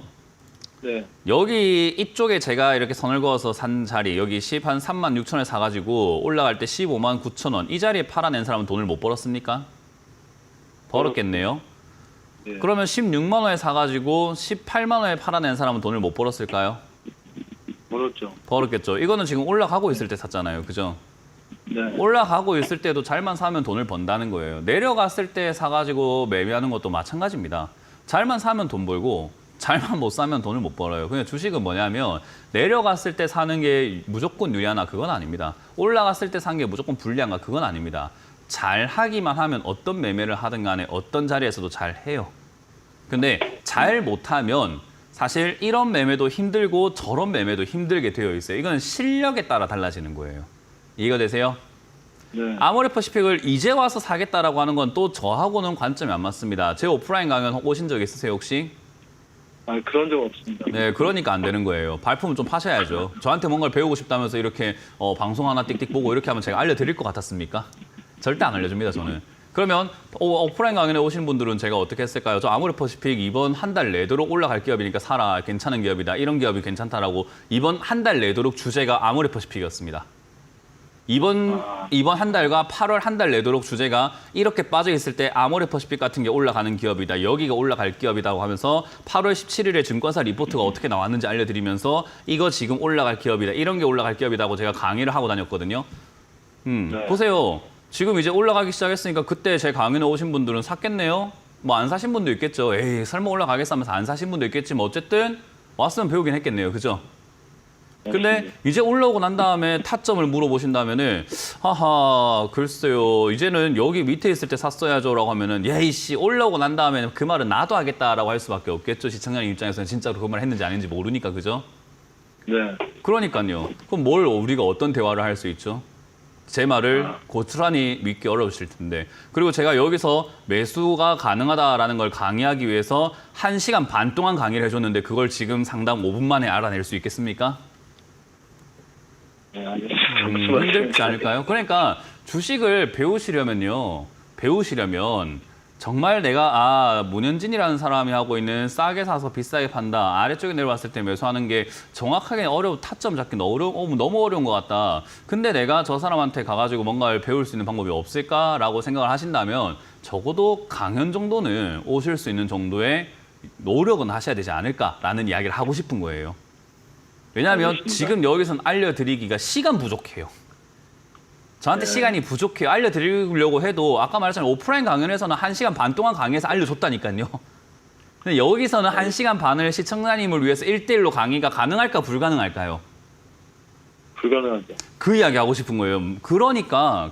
네. 여기 이쪽에 제가 이렇게 선을 그어서 산 자리, 여기 3만 6천원에 사가지고 올라갈 때 15만 9천 원, 이 자리에 팔아낸 사람은 돈을 못 벌었습니까? 벌었겠네요. 네. 그러면 16만 원에 사가지고 18만 원에 팔아낸 사람은 돈을 못 벌었을까요? 멀었죠. 벌었겠죠. 이거는 지금 올라가고 있을 때 샀잖아요. 그죠? 네. 올라가고 있을 때도 잘만 사면 돈을 번다는 거예요. 내려갔을 때 사가지고 매매하는 것도 마찬가지입니다. 잘만 사면 돈 벌고 잘만 못 사면 돈을 못 벌어요. 그냥 주식은 뭐냐면 내려갔을 때 사는 게 무조건 유리하나 그건 아닙니다. 올라갔을 때 산 게 무조건 불리한가 그건 아닙니다. 잘 하기만 하면 어떤 매매를 하든 간에 어떤 자리에서도 잘 해요. 근데 잘 못하면 사실 이런 매매도 힘들고 저런 매매도 힘들게 되어 있어요. 이건 실력에 따라 달라지는 거예요. 이해가 되세요? 네. 아모레퍼시픽을 이제 와서 사겠다라고 하는 건 또 저하고는 관점이 안 맞습니다. 제 오프라인 강연 오신 적 있으세요 혹시? 아, 그런 적 없습니다. 네, 그러니까 안 되는 거예요. 발품은 좀 파셔야죠. 저한테 뭔가를 배우고 싶다면서 이렇게 방송 하나 띡띡 보고 이렇게 하면 제가 알려드릴 것 같았습니까? 절대 안 알려줍니다, 저는. 그러면 오프라인 강연에 오신 분들은 제가 어떻게 했을까요? 저 아모레퍼시픽 이번 한 달 내도록 올라갈 기업이니까 사라, 괜찮은 기업이다, 이런 기업이 괜찮다라고 이번 한 달 내도록 주제가 아모레퍼시픽이었습니다. 이번 한 달과 8월 한 달 내도록 주제가 이렇게 빠져 있을 때 아모레퍼시픽 같은 게 올라가는 기업이다, 여기가 올라갈 기업이라고 하면서 8월 17일에 증권사 리포트가 어떻게 나왔는지 알려드리면서 이거 지금 올라갈 기업이다, 이런 게 올라갈 기업이라고 제가 강의를 하고 다녔거든요. 네. 보세요. 지금 이제 올라가기 시작했으니까 그때 제 강연에 오신 분들은 샀겠네요. 뭐 안 사신 분도 있겠죠. 에이, 설마 올라가겠어 하면서 안 사신 분도 있겠지만 어쨌든 왔으면 배우긴 했겠네요. 그죠? 근데 이제 올라오고 난 다음에 타점을 물어보신다면은 하하 글쎄요, 이제는 여기 밑에 있을 때 샀어야죠라고 하면은 예이씨 올라오고 난 다음에는 그 말은 나도 하겠다라고 할 수밖에 없겠죠. 시청자님 입장에서는 진짜로 그 말 했는지 아닌지 모르니까. 그죠? 네. 그러니까요. 그럼 뭘 우리가 어떤 대화를 할 수 있죠? 제 말을 고스란히 믿기 어려우실 텐데. 그리고 제가 여기서 매수가 가능하다라는 걸 강의하기 위해서 1시간 반 동안 강의를 해줬는데 그걸 지금 상당 5분 만에 알아낼 수 있겠습니까? 네, 알겠습니다. 힘들지 않을까요? 그러니까 주식을 배우시려면 정말 내가 문현진이라는 사람이 하고 있는 싸게 사서 비싸게 판다, 아래쪽에 내려왔을 때 매수하는 게 정확하게 타점 잡기 너무 어려운 것 같다. 근데 내가 저 사람한테 가가지고 뭔가를 배울 수 있는 방법이 없을까라고 생각을 하신다면 적어도 강연 정도는 오실 수 있는 정도의 노력은 하셔야 되지 않을까라는 이야기를 하고 싶은 거예요. 왜냐하면 알겠습니다. 지금 여기서는 알려드리기가 시간 부족해요. 저한테 네. 시간이 부족해요. 알려드리려고 해도 아까 말했잖아요. 오프라인 강연에서는 1시간 반 동안 강의해서 알려줬다니까요. 근데 여기서는 1시간 반을 시청자님을 위해서 1대1로 강의가 가능할까 불가능할까요? 불가능하죠. 그 이야기 하고 싶은 거예요. 그러니까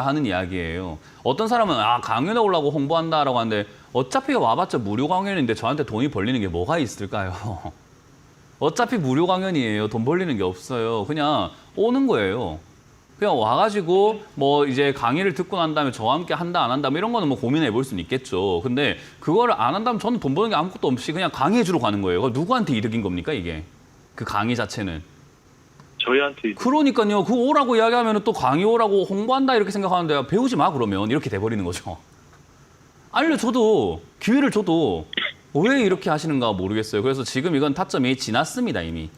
하는 이야기예요. 어떤 사람은 강연에 오려고 홍보한다라고 하는데 어차피 와봤자 무료 강연인데 저한테 돈이 벌리는 게 뭐가 있을까요? 어차피 무료 강연이에요. 돈 벌리는 게 없어요. 그냥 오는 거예요. 그냥 와가지고 뭐 이제 강의를 듣고 난 다음에 저와 함께 한다 안 한다 뭐 이런 거는 뭐 고민해 볼 수는 있겠죠. 근데 그거를 안 한다면 저는 돈 버는 게 아무것도 없이 그냥 강의해 주러 가는 거예요. 그럼 누구한테 이득인 겁니까 이게? 그 강의 자체는. 저희한테 그러니까요. 그 오라고 이야기하면 또 강의 오라고 홍보한다 이렇게 생각하는데 배우지 마 그러면 이렇게 돼버리는 거죠. 알려줘도 기회를 줘도 왜 이렇게 하시는가 모르겠어요. 그래서 지금 이건 타점이 지났습니다 이미.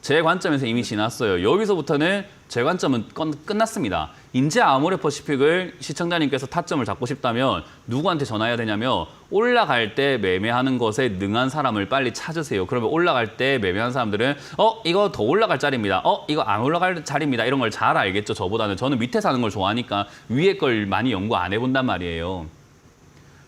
제 관점에서 이미 지났어요. 여기서부터는 제 관점은 끝났습니다. 이제 아모레퍼시픽을 시청자님께서 타점을 잡고 싶다면 누구한테 전화해야 되냐면 올라갈 때 매매하는 것에 능한 사람을 빨리 찾으세요. 그러면 올라갈 때 매매하는 사람들은 이거 더 올라갈 자리입니다. 이거 안 올라갈 자리입니다. 이런 걸 잘 알겠죠. 저보다는. 저는 밑에 사는 걸 좋아하니까 위에 걸 많이 연구 안 해본단 말이에요.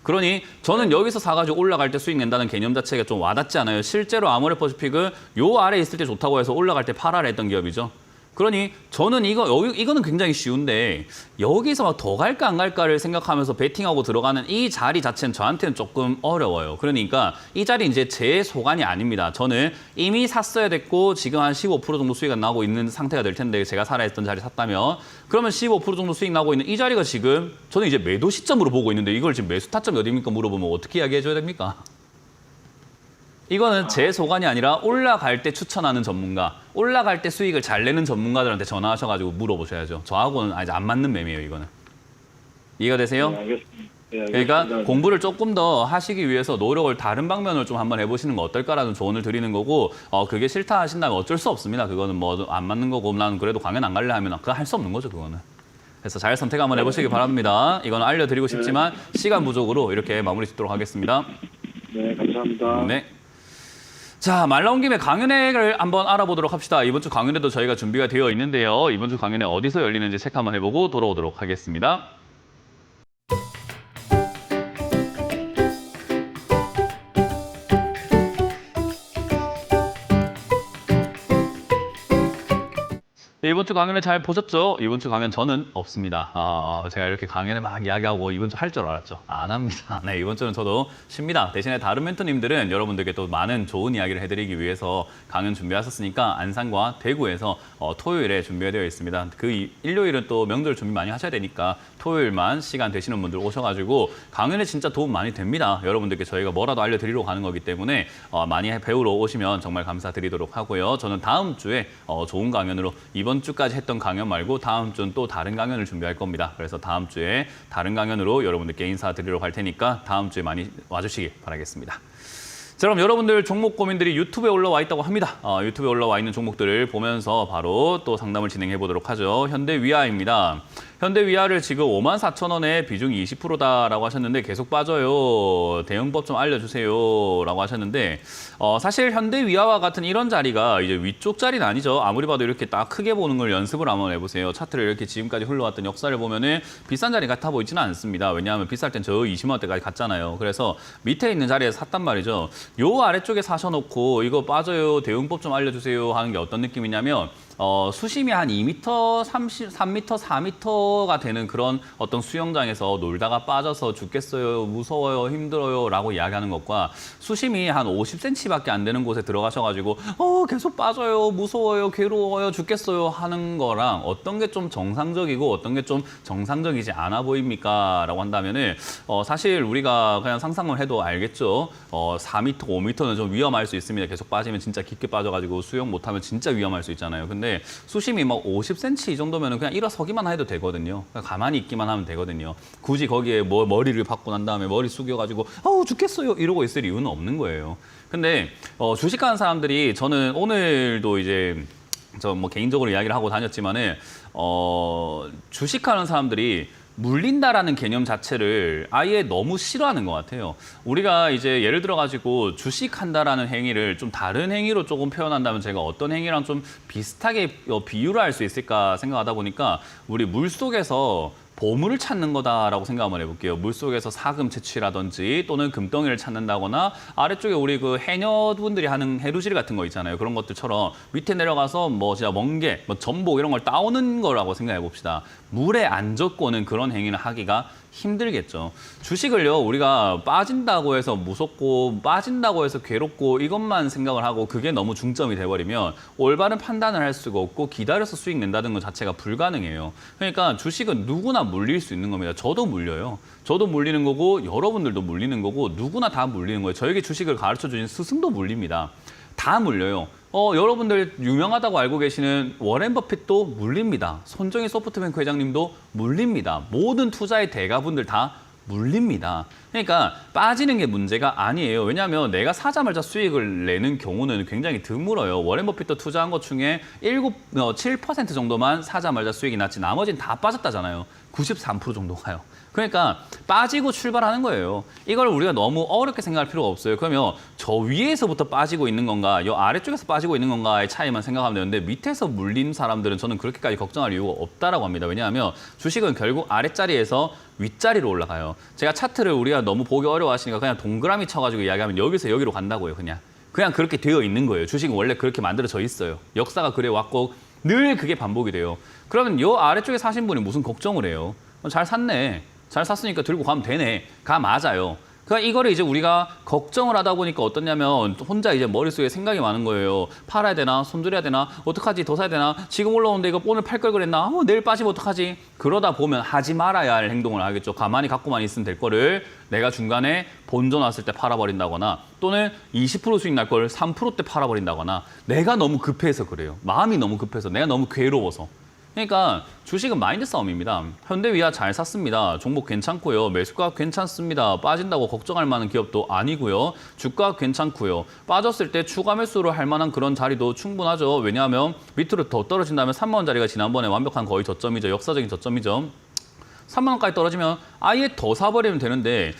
그러니 저는 여기서 사가지고 올라갈 때 수익 낸다는 개념 자체가 좀 와닿지 않아요. 실제로 아모레퍼시픽은 요 아래 있을 때 좋다고 해서 올라갈 때 팔아라 했던 기업이죠. 그러니 저는 이거는 굉장히 쉬운데 여기서 막 더 갈까 안 갈까를 생각하면서 베팅하고 들어가는 이 자리 자체는 저한테는 조금 어려워요. 그러니까 이 자리 이제 제 소관이 아닙니다. 저는 이미 샀어야 됐고 지금 한 15% 정도 수익이 나고 있는 상태가 될 텐데 제가 살아있던 자리 샀다면 그러면 15% 정도 수익 나고 있는 이 자리가 지금 저는 이제 매도 시점으로 보고 있는데 이걸 지금 매수 타점이 어디입니까 물어보면 어떻게 이야기해 줘야 됩니까? 이거는 제 소관이 아니라 올라갈 때 추천하는 전문가, 올라갈 때 수익을 잘 내는 전문가들한테 전화하셔가지고 물어보셔야죠. 저하고는 아직 안 맞는 매매예요, 이거는. 이해가 되세요? 네, 알겠습니다. 네, 그러니까 알겠습니다. 공부를 조금 더 하시기 위해서 노력을 다른 방면으로 좀 한번 해보시는 거 어떨까라는 조언을 드리는 거고 그게 싫다 하신다면 어쩔 수 없습니다. 그거는 뭐 안 맞는 거고 나는 그래도 강연 안 갈래 하면 그거 할 수 없는 거죠, 그거는. 그래서 잘 선택 한번 해보시기 바랍니다. 이건 알려드리고 싶지만 시간 부족으로 이렇게 마무리 짓도록 하겠습니다. 네, 감사합니다. 네. 자, 말 나온 김에 강연회를 한번 알아보도록 합시다. 이번 주 강연회도 저희가 준비가 되어 있는데요. 이번 주 강연회 어디서 열리는지 체크 한번 해보고 돌아오도록 하겠습니다. 네, 이번 주 강연을 잘 보셨죠? 이번 주 강연 저는 없습니다. 제가 이렇게 강연을 막 이야기하고 이번 주 할 줄 알았죠? 안 합니다. 네, 이번 주는 저도 쉽니다. 대신에 다른 멘토님들은 여러분들께 또 많은 좋은 이야기를 해드리기 위해서 강연 준비하셨으니까 안산과 대구에서 토요일에 준비가 되어 있습니다. 일요일은 또 명절 준비 많이 하셔야 되니까 토요일만 시간 되시는 분들 오셔가지고 강연에 진짜 도움 많이 됩니다. 여러분들께 저희가 뭐라도 알려드리러 가는 거기 때문에 많이 배우러 오시면 정말 감사드리도록 하고요. 저는 다음 주에 좋은 강연으로 이번 주까지 했던 강연 말고 다음 주는 또 다른 강연을 준비할 겁니다. 그래서 다음 주에 다른 강연으로 여러분들께 인사드리러 갈 테니까 다음 주에 많이 와주시기 바라겠습니다. 자, 그럼 여러분들 종목 고민들이 유튜브에 올라와 있다고 합니다. 유튜브에 올라와 있는 종목들을 보면서 바로 또 상담을 진행해 보도록 하죠. 현대위아입니다. 현대위아를 지금 54,000원에 비중이 20%다라고 하셨는데 계속 빠져요. 대응법 좀 알려주세요라고 하셨는데 사실 현대위아와 같은 이런 자리가 이제 위쪽 자리는 아니죠. 아무리 봐도 이렇게 딱 크게 보는 걸 연습을 한번 해보세요. 차트를 이렇게 지금까지 흘러왔던 역사를 보면은 비싼 자리 같아 보이지는 않습니다. 왜냐하면 비쌀 땐 저 20만 원대까지 갔잖아요. 그래서 밑에 있는 자리에서 샀단 말이죠. 요 아래쪽에 사셔놓고 이거 빠져요. 대응법 좀 알려주세요 하는 게 어떤 느낌이냐면 수심이 한 2m, 3m, 4m가 되는 그런 어떤 수영장에서 놀다가 빠져서 죽겠어요, 무서워요, 힘들어요 라고 이야기하는 것과 수심이 한 50cm밖에 안 되는 곳에 들어가셔가지고 계속 빠져요, 무서워요, 괴로워요, 죽겠어요 하는 거랑 어떤 게 좀 정상적이고 어떤 게 좀 정상적이지 않아 보입니까? 라고 한다면은 사실 우리가 그냥 상상만 해도 알겠죠. 4m, 5m는 좀 위험할 수 있습니다. 계속 빠지면 진짜 깊게 빠져가지고 수영 못하면 진짜 위험할 수 있잖아요. 근데 수심이 막 50cm 이 정도면 그냥 일어서기만 해도 되거든요. 그냥 가만히 있기만 하면 되거든요. 굳이 거기에 머리를 박고 난 다음에 머리 숙여가지고 죽겠어요 이러고 있을 이유는 없는 거예요. 근데 주식하는 사람들이 저는 오늘도 이제 저 뭐 개인적으로 이야기를 하고 다녔지만은 주식하는 사람들이 물린다라는 개념 자체를 아예 너무 싫어하는 것 같아요. 우리가 이제 예를 들어 가지고 주식한다라는 행위를 좀 다른 행위로 조금 표현한다면 제가 어떤 행위랑 좀 비슷하게 비유를 할 수 있을까 생각하다 보니까 우리 물속에서 보물을 찾는 거다라고 생각 한번 해볼게요. 물속에서 사금 채취라든지 또는 금덩이를 찾는다거나 아래쪽에 우리 그 해녀분들이 하는 해루질 같은 거 있잖아요. 그런 것들처럼 밑에 내려가서 뭐 진짜 멍게, 뭐 전복 이런 걸 따오는 거라고 생각해 봅시다. 물에 안 젖고는 그런 행위를 하기가 힘들겠죠. 주식을요, 우리가 빠진다고 해서 무섭고 빠진다고 해서 괴롭고 이것만 생각을 하고 그게 너무 중점이 돼버리면 올바른 판단을 할 수가 없고 기다려서 수익 낸다는 것 자체가 불가능해요. 그러니까 주식은 누구나 물릴 수 있는 겁니다. 저도 물려요. 저도 물리는 거고 여러분들도 물리는 거고 누구나 다 물리는 거예요. 저에게 주식을 가르쳐 주신 스승도 물립니다. 다 물려요. 여러분들 유명하다고 알고 계시는 워렌 버핏도 물립니다. 손정희 소프트뱅크 회장님도 물립니다. 모든 투자의 대가분들 다 물립니다. 그러니까 빠지는 게 문제가 아니에요. 왜냐하면 내가 사자마자 수익을 내는 경우는 굉장히 드물어요. 워렌 버핏도 투자한 것 중에 7% 정도만 사자마자 수익이 났지 나머지는 다 빠졌다잖아요. 93% 정도가요. 그러니까 빠지고 출발하는 거예요. 이걸 우리가 너무 어렵게 생각할 필요가 없어요. 그러면 저 위에서부터 빠지고 있는 건가, 이 아래쪽에서 빠지고 있는 건가의 차이만 생각하면 되는데 밑에서 물린 사람들은 저는 그렇게까지 걱정할 이유가 없다라고 합니다. 왜냐하면 주식은 결국 아랫자리에서 윗자리로 올라가요. 제가 차트를 우리가 너무 보기 어려워하시니까 그냥 동그라미 쳐가지고 이야기하면 여기서 여기로 간다고요. 그냥 그렇게 되어 있는 거예요. 주식은 원래 그렇게 만들어져 있어요. 역사가 그래 왔고 늘 그게 반복이 돼요. 그러면 요 아래쪽에 사신 분이 무슨 걱정을 해요? 잘 샀네. 잘 샀으니까 들고 가면 되네. 가 맞아요. 그러니까 이거를 이제 우리가 걱정을 하다 보니까 어떠냐면 혼자 이제 머릿속에 생각이 많은 거예요. 팔아야 되나? 손절해야 되나? 어떡하지? 더 사야 되나? 지금 올라오는데 이거 오늘 팔 걸 그랬나? 내일 빠지면 어떡하지? 그러다 보면 하지 말아야 할 행동을 하겠죠. 가만히 갖고만 있으면 될 거를 내가 중간에 본전 왔을 때 팔아버린다거나 또는 20% 수익 날 걸 3%대 팔아버린다거나 내가 너무 급해서 그래요. 마음이 너무 급해서 내가 너무 괴로워서. 그러니까 주식은 마인드 싸움입니다. 현대위아 잘 샀습니다. 종목 괜찮고요. 매수가 괜찮습니다. 빠진다고 걱정할 만한 기업도 아니고요. 주가 괜찮고요. 빠졌을 때 추가 매수를 할 만한 그런 자리도 충분하죠. 왜냐하면 밑으로 더 떨어진다면 3만 원짜리가 지난번에 완벽한 거의 저점이죠. 역사적인 저점이죠. 3만 원까지 떨어지면 아예 더 사버리면 되는데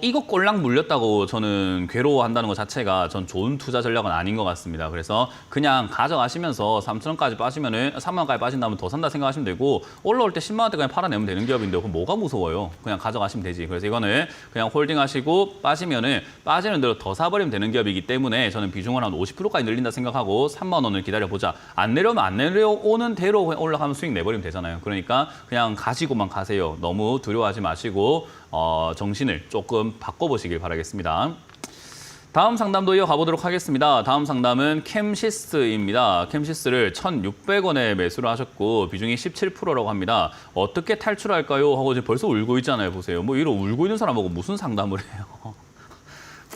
이거 꼴랑 물렸다고 저는 괴로워한다는 것 자체가 전 좋은 투자 전략은 아닌 것 같습니다. 그래서 그냥 가져가시면서 3천 원까지 빠지면은 3만 원까지 빠진다면 더 산다 생각하시면 되고 올라올 때 10만 원대 그냥 팔아내면 되는 기업인데 그럼 뭐가 무서워요? 그냥 가져가시면 되지. 그래서 이거는 그냥 홀딩하시고 빠지면은 빠지는 대로 더 사버리면 되는 기업이기 때문에 저는 비중을 한 50%까지 늘린다 생각하고 3만 원을 기다려보자. 안 내려오면 안 내려오는 대로 그냥 올라가면 수익 내버리면 되잖아요. 그러니까 그냥 가지고만 가세요. 너무 두려워하지 마시고 정신을 조금 바꿔보시길 바라겠습니다. 다음 상담도 이어가보도록 하겠습니다. 다음 상담은 캠시스입니다. 캠시스를 1,600원에 매수를 하셨고 비중이 17%라고 합니다. 어떻게 탈출할까요? 하고 이제 벌써 울고 있잖아요. 보세요. 뭐 이런 울고 있는 사람하고 무슨 상담을 해요?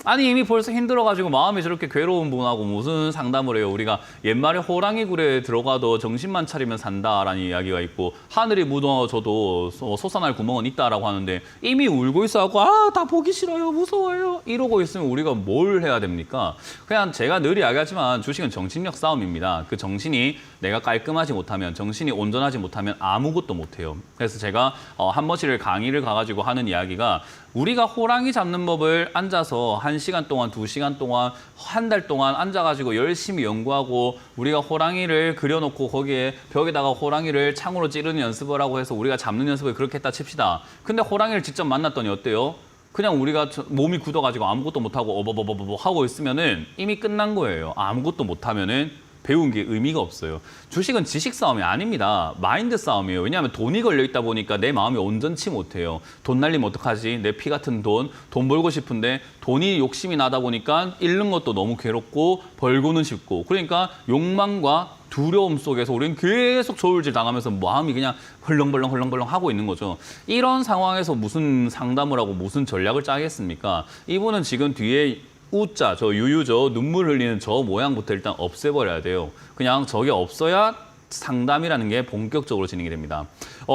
아니 이미 벌써 힘들어가지고 마음이 저렇게 괴로운 분하고 무슨 상담을 해요. 우리가 옛말에 호랑이 굴에 들어가도 정신만 차리면 산다라는 이야기가 있고 하늘이 무너져도 솟아날 구멍은 있다라고 하는데 이미 울고 있어갖고 다 보기 싫어요. 무서워요. 이러고 있으면 우리가 뭘 해야 됩니까? 그냥 제가 늘 이야기하지만 주식은 정신력 싸움입니다. 그 정신이 내가 깔끔하지 못하면 정신이 온전하지 못하면 아무것도 못해요. 그래서 제가 한 번씩 강의를 가가지고 하는 이야기가 우리가 호랑이 잡는 법을 앉아서 1시간 동안, 2시간 동안, 한 달 동안 앉아가지고 열심히 연구하고 우리가 호랑이를 그려놓고 거기에 벽에다가 호랑이를 창으로 찌르는 연습을 하고 해서 우리가 잡는 연습을 그렇게 했다 칩시다. 근데 호랑이를 직접 만났더니 어때요? 그냥 우리가 몸이 굳어가지고 아무것도 못하고 어버버버버 하고 있으면은 이미 끝난 거예요. 아무것도 못하면은 배운 게 의미가 없어요. 주식은 지식 싸움이 아닙니다. 마인드 싸움이에요. 왜냐하면 돈이 걸려있다 보니까 내 마음이 온전치 못해요. 돈 날리면 어떡하지? 내 피 같은 돈 벌고 싶은데 돈이 욕심이 나다 보니까 잃는 것도 너무 괴롭고 벌고는 싶고 그러니까 욕망과 두려움 속에서 우리는 계속 저울질 당하면서 마음이 그냥 헐렁벌렁 하고 있는 거죠. 이런 상황에서 무슨 상담을 하고 무슨 전략을 짜겠습니까? 이분은 지금 뒤에 우자, 저 유유죠. 눈물 흘리는 저 모양부터 일단 없애버려야 돼요. 그냥 저게 없어야 상담이라는 게 본격적으로 진행이 됩니다.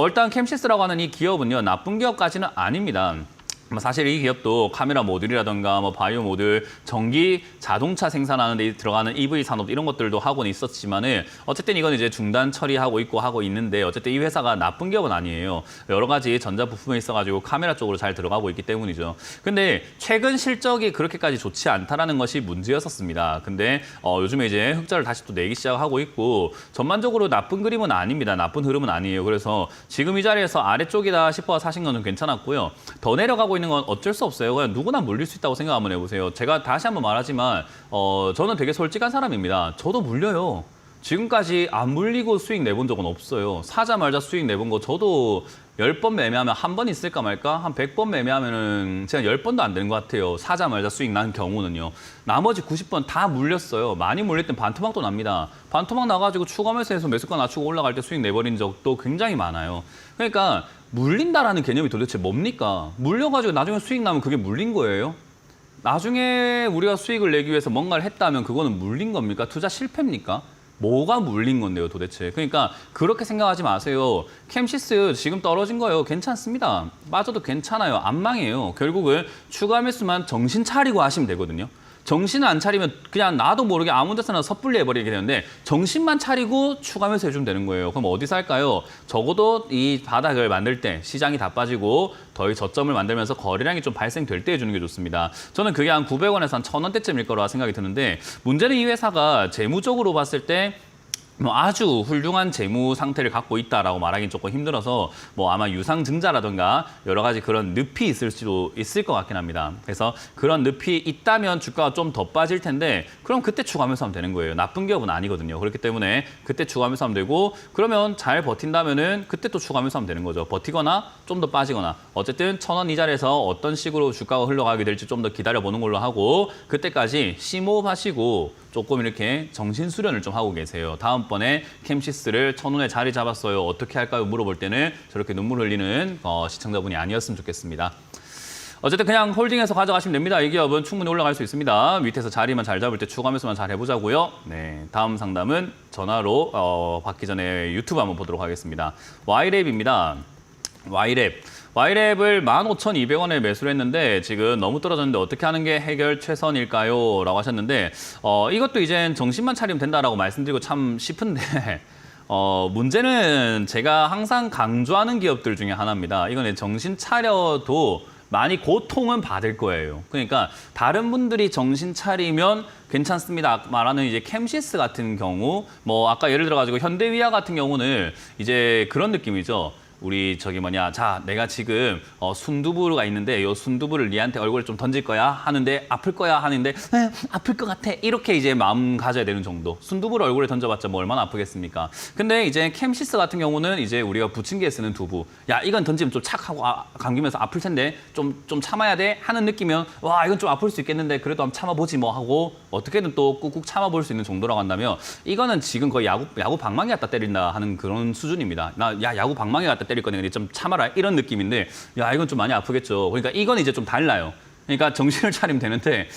일단 캠시스라고 하는 이 기업은요. 나쁜 기업까지는 아닙니다. 사실 이 기업도 카메라 모듈이라든가 바이오 모듈, 전기 자동차 생산하는 데 들어가는 EV 산업 이런 것들도 하고는 있었지만은 어쨌든 이건 이제 중단 처리하고 있고 하고 있는데 어쨌든 이 회사가 나쁜 기업은 아니에요. 여러 가지 전자 부품에 있어가지고 카메라 쪽으로 잘 들어가고 있기 때문이죠. 근데 최근 실적이 그렇게까지 좋지 않다라는 것이 문제였었습니다. 근데 요즘에 이제 흑자를 다시 또 내기 시작하고 있고 전반적으로 나쁜 그림은 아닙니다. 나쁜 흐름은 아니에요. 그래서 지금 이 자리에서 아래쪽이다 싶어 사신 거는 괜찮았고요. 더 내려가고 있는 건 어쩔 수 없어요. 그냥 누구나 물릴 수 있다고 생각 한번 해보세요. 제가 다시 한번 말하지만 저는 되게 솔직한 사람입니다. 저도 물려요. 지금까지 안 물리고 수익 내본 적은 없어요. 사자마자 수익 내본 거 저도 10번 매매하면 한 번 있을까 말까? 한 100번 매매하면은 제가 10번도 안 되는 것 같아요. 사자마자 수익 난 경우는요. 나머지 90번 다 물렸어요. 많이 물릴 땐 반토막도 납니다. 반토막 나가지고 추가 매수해서 매수가 낮추고 올라갈 때 수익 내버린 적도 굉장히 많아요. 그러니까 물린다라는 개념이 도대체 뭡니까? 물려가지고 나중에 수익 나면 그게 물린 거예요? 나중에 우리가 수익을 내기 위해서 뭔가를 했다면 그거는 물린 겁니까? 투자 실패입니까? 뭐가 물린 건데요, 도대체. 그러니까 그렇게 생각하지 마세요. 캠시스 지금 떨어진 거예요. 괜찮습니다. 빠져도 괜찮아요. 안 망해요. 결국은 추가 매수만 정신 차리고 하시면 되거든요. 정신을 안 차리면 그냥 나도 모르게 아무 데서나 섣불리 해버리게 되는데 정신만 차리고 추가 매수 해주면 되는 거예요. 그럼 어디서 할까요? 적어도 이 바닥을 만들 때 시장이 다 빠지고 더 저점을 만들면서 거래량이 좀 발생될 때 해주는 게 좋습니다. 저는 그게 한 900원에서 한 1000원대쯤일 거라 생각이 드는데 문제는 이 회사가 재무적으로 봤을 때 뭐 아주 훌륭한 재무 상태를 갖고 있다라고 말하기는 조금 힘들어서 뭐 아마 유상증자라든가 여러 가지 그런 늪이 있을 수도 있을 것 같긴 합니다. 그래서 그런 늪이 있다면 주가가 좀 더 빠질 텐데 그럼 그때 추가하면서 하면 되는 거예요. 나쁜 기업은 아니거든요. 그렇기 때문에 그때 추가하면서 하면 되고 그러면 잘 버틴다면은 그때 또 추가하면서 하면 되는 거죠. 버티거나 좀 더 빠지거나 어쨌든 1,000원 이 자리에서 어떤 식으로 주가가 흘러가게 될지 좀 더 기다려보는 걸로 하고 그때까지 심호흡 하시고 조금 이렇게 정신 수련을 좀 하고 계세요. 다음번에 캠시스를 1,000원에 자리 잡았어요. 어떻게 할까요? 물어볼 때는 저렇게 눈물 흘리는 시청자분이 아니었으면 좋겠습니다. 어쨌든 그냥 홀딩해서 가져가시면 됩니다. 이 기업은 충분히 올라갈 수 있습니다. 밑에서 자리만 잘 잡을 때 추가하면서만 잘 해보자고요. 네, 다음 상담은 전화로 받기 전에 유튜브 한번 보도록 하겠습니다. Y랩입니다. Y랩을 15,200원에 매수를 했는데 지금 너무 떨어졌는데 어떻게 하는 게 해결 최선일까요? 라고 하셨는데 이것도 이젠 정신만 차리면 된다라고 말씀드리고 참 싶은데 문제는 제가 항상 강조하는 기업들 중에 하나입니다. 이거는 정신 차려도 많이 고통은 받을 거예요. 그러니까 다른 분들이 정신 차리면 괜찮습니다. 말하는 이제 캠시스 같은 경우, 뭐 아까 예를 들어가지고 현대위아 같은 경우는 이제 그런 느낌이죠. 우리 자 내가 지금 순두부가 있는데 이 순두부를 니한테 얼굴에 좀 던질 거야 하는데 아플 거야 하는데 아플 것 같아 이렇게 이제 마음 가져야 되는 정도. 순두부를 얼굴에 던져봤자 뭐 얼마나 아프겠습니까? 근데 이제 캠시스 같은 경우는 이제 우리가 부침개에 쓰는 두부. 야 이건 던지면 좀 착하고 감기면서 아플 텐데 좀 참아야 돼 하는 느낌이면 와 이건 좀 아플 수 있겠는데 그래도 한번 참아보지 뭐 하고 어떻게든 또 꾹꾹 참아볼 수 있는 정도라고 한다면 이거는 지금 거의 야구 방망이 갖다 때린다 하는 그런 수준입니다. 야구 방망이 갖다 때릴 거네. 근데 좀 참아라 이런 느낌인데 야 이건 좀 많이 아프겠죠. 그러니까 이건 이제 좀 달라요. 그러니까 정신을 차리면 되는데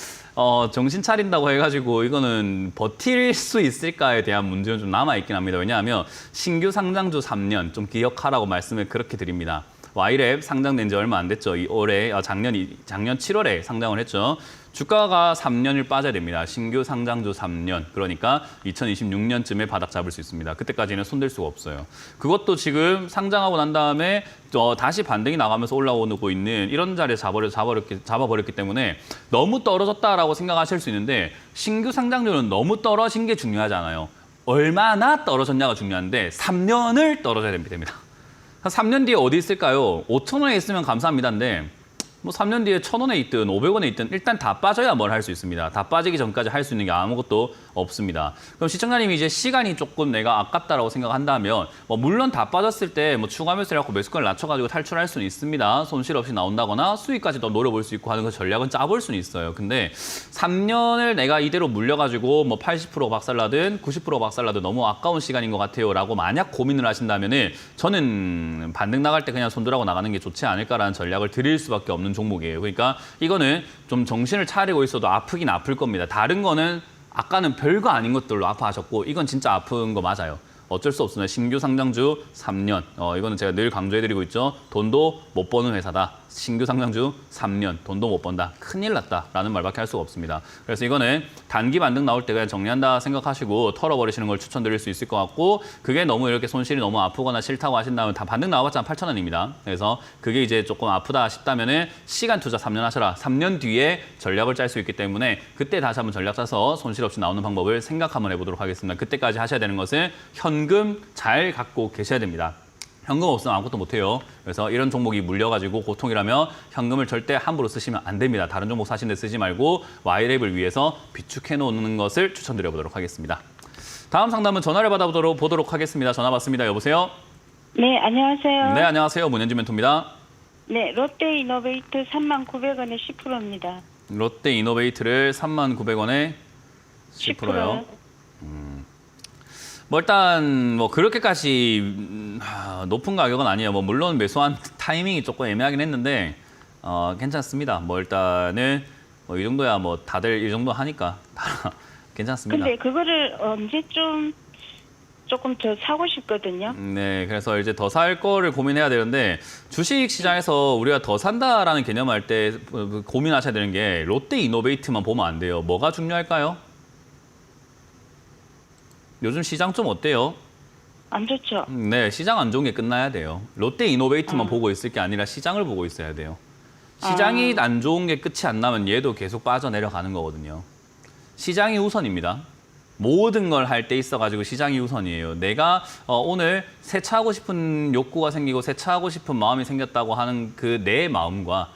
정신 차린다고 해가지고 이거는 버틸 수 있을까에 대한 문제는 좀 남아있긴 합니다. 왜냐하면 신규 상장주 3년 좀 기억하라고 말씀을 그렇게 드립니다. Y랩 상장된 지 얼마 안 됐죠. 올해 작년 7월에 상장을 했죠. 주가가 3년을 빠져야 됩니다. 신규 상장주 3년. 그러니까 2026년쯤에 바닥 잡을 수 있습니다. 그때까지는 손댈 수가 없어요. 그것도 지금 상장하고 난 다음에 다시 반등이 나가면서 올라오고 있는 이런 자리에 잡아버렸기 때문에 너무 떨어졌다라고 생각하실 수 있는데 신규 상장주는 너무 떨어진 게 중요하잖아요. 얼마나 떨어졌냐가 중요한데 3년을 떨어져야 됩니다. 3년 뒤에 어디 있을까요? 5,000원에 있으면 감사합니다인데 뭐 3년 뒤에 1,000원에 있든 500원에 있든 일단 다 빠져야 뭘 할 수 있습니다. 다 빠지기 전까지 할 수 있는 게 아무것도 없습니다. 그럼 시청자님이 이제 시간이 조금 내가 아깝다라고 생각한다면 뭐 물론 다 빠졌을 때 뭐 추가 매수를 하고 매수가를 낮춰가지고 탈출할 수는 있습니다. 손실 없이 나온다거나 수익까지 더 노려볼 수 있고 하는 그 전략은 짜볼 수는 있어요. 근데 3년을 내가 이대로 물려가지고 뭐 80% 박살나든 90% 박살나든 너무 아까운 시간인 것 같아요. 라고 만약 고민을 하신다면은 저는 반등 나갈 때 그냥 손들하고 나가는 게 좋지 않을까라는 전략을 드릴 수밖에 없는 종목이에요. 그러니까 이거는 좀 정신을 차리고 있어도 아프긴 아플 겁니다. 다른 거는 아까는 별거 아닌 것들로 아파하셨고 이건 진짜 아픈 거 맞아요. 어쩔 수 없습니다. 신규 상장주 3년. 이거는 제가 늘 강조해드리고 있죠. 돈도 못 버는 회사다. 신규 상장주 3년. 돈도 못 번다. 큰일 났다라는 말밖에 할 수가 없습니다. 그래서 이거는 단기 반등 나올 때 그냥 정리한다 생각하시고 털어버리시는 걸 추천드릴 수 있을 것 같고 그게 너무 이렇게 손실이 너무 아프거나 싫다고 하신다면 다 반등 나와봤자 8,000원입니다. 그래서 그게 이제 조금 아프다 싶다면은 시간 투자 3년 하셔라. 3년 뒤에 전략을 짤 수 있기 때문에 그때 다시 한번 전략 짜서 손실 없이 나오는 방법을 생각 한번 해보도록 하겠습니다. 그때까지 하셔야 되는 것은 현금 잘 갖고 계셔야 됩니다. 현금 없으면 아무것도 못해요. 그래서 이런 종목이 물려가지고 고통이라면 현금을 절대 함부로 쓰시면 안 됩니다. 다른 종목 사시는 데 쓰지 말고 Y랩을 위해서 비축해 놓는 것을 추천드려보도록 하겠습니다. 다음 상담은 전화를 받아보도록 하겠습니다. 전화 받습니다. 여보세요? 네, 안녕하세요. 네, 안녕하세요. 문현주 멘토입니다. 네, 롯데이노베이트 39,900원에 10%입니다. 롯데이노베이트를 39,900원에 10%요. 10%요. 뭐 일단 뭐 그렇게까지 높은 가격은 아니에요. 뭐 물론 매수한 타이밍이 조금 애매하긴 했는데 괜찮습니다. 뭐 일단은 뭐 이 정도야 뭐 다들 이 정도 하니까 괜찮습니다. 근데 그거를 언제쯤 조금 더 사고 싶거든요. 네, 그래서 이제 더 살 거를 고민해야 되는데 주식 시장에서 우리가 더 산다라는 개념할 때 고민하셔야 되는 게 롯데이노베이트만 보면 안 돼요. 뭐가 중요할까요? 요즘 시장 좀 어때요? 안 좋죠. 네, 시장 안 좋은 게 끝나야 돼요. 롯데이노베이트만 보고 있을 게 아니라 시장을 보고 있어야 돼요. 시장이 안 좋은 게 끝이 안 나면 얘도 계속 빠져내려가는 거거든요. 시장이 우선입니다. 모든 걸 할 때 있어가지고 시장이 우선이에요. 내가 오늘 세차하고 싶은 욕구가 생기고 세차하고 싶은 마음이 생겼다고 하는 그 내 마음과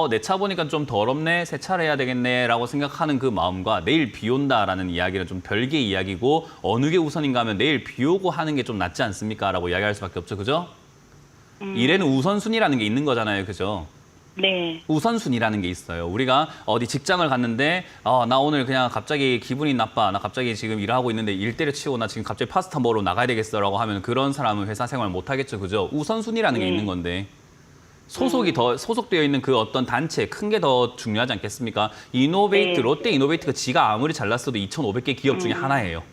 내 차 보니까 좀 더럽네, 세차를 해야 되겠네 라고 생각하는 그 마음과 내일 비 온다라는 이야기는 좀 별개의 이야기고 어느 게 우선인가 하면 내일 비 오고 하는 게 좀 낫지 않습니까? 라고 이야기할 수밖에 없죠. 그죠? 일에는 우선순위라는 게 있는 거잖아요. 그죠? 네. 우선순위라는 게 있어요. 우리가 어디 직장을 갔는데 나 오늘 그냥 갑자기 기분이 나빠. 나 갑자기 지금 일하고 있는데 일 때려치우고 나 지금 갑자기 파스타 먹으러 나가야 되겠어라고 하면 그런 사람은 회사 생활 못 하겠죠. 그죠? 우선순위라는 게 있는 건데. 소속되어 있는 그 어떤 단체, 큰 게 더 중요하지 않겠습니까? 이노베이트, 네. 롯데 이노베이트가 지가 아무리 잘났어도 2,500개 기업 중에 하나예요.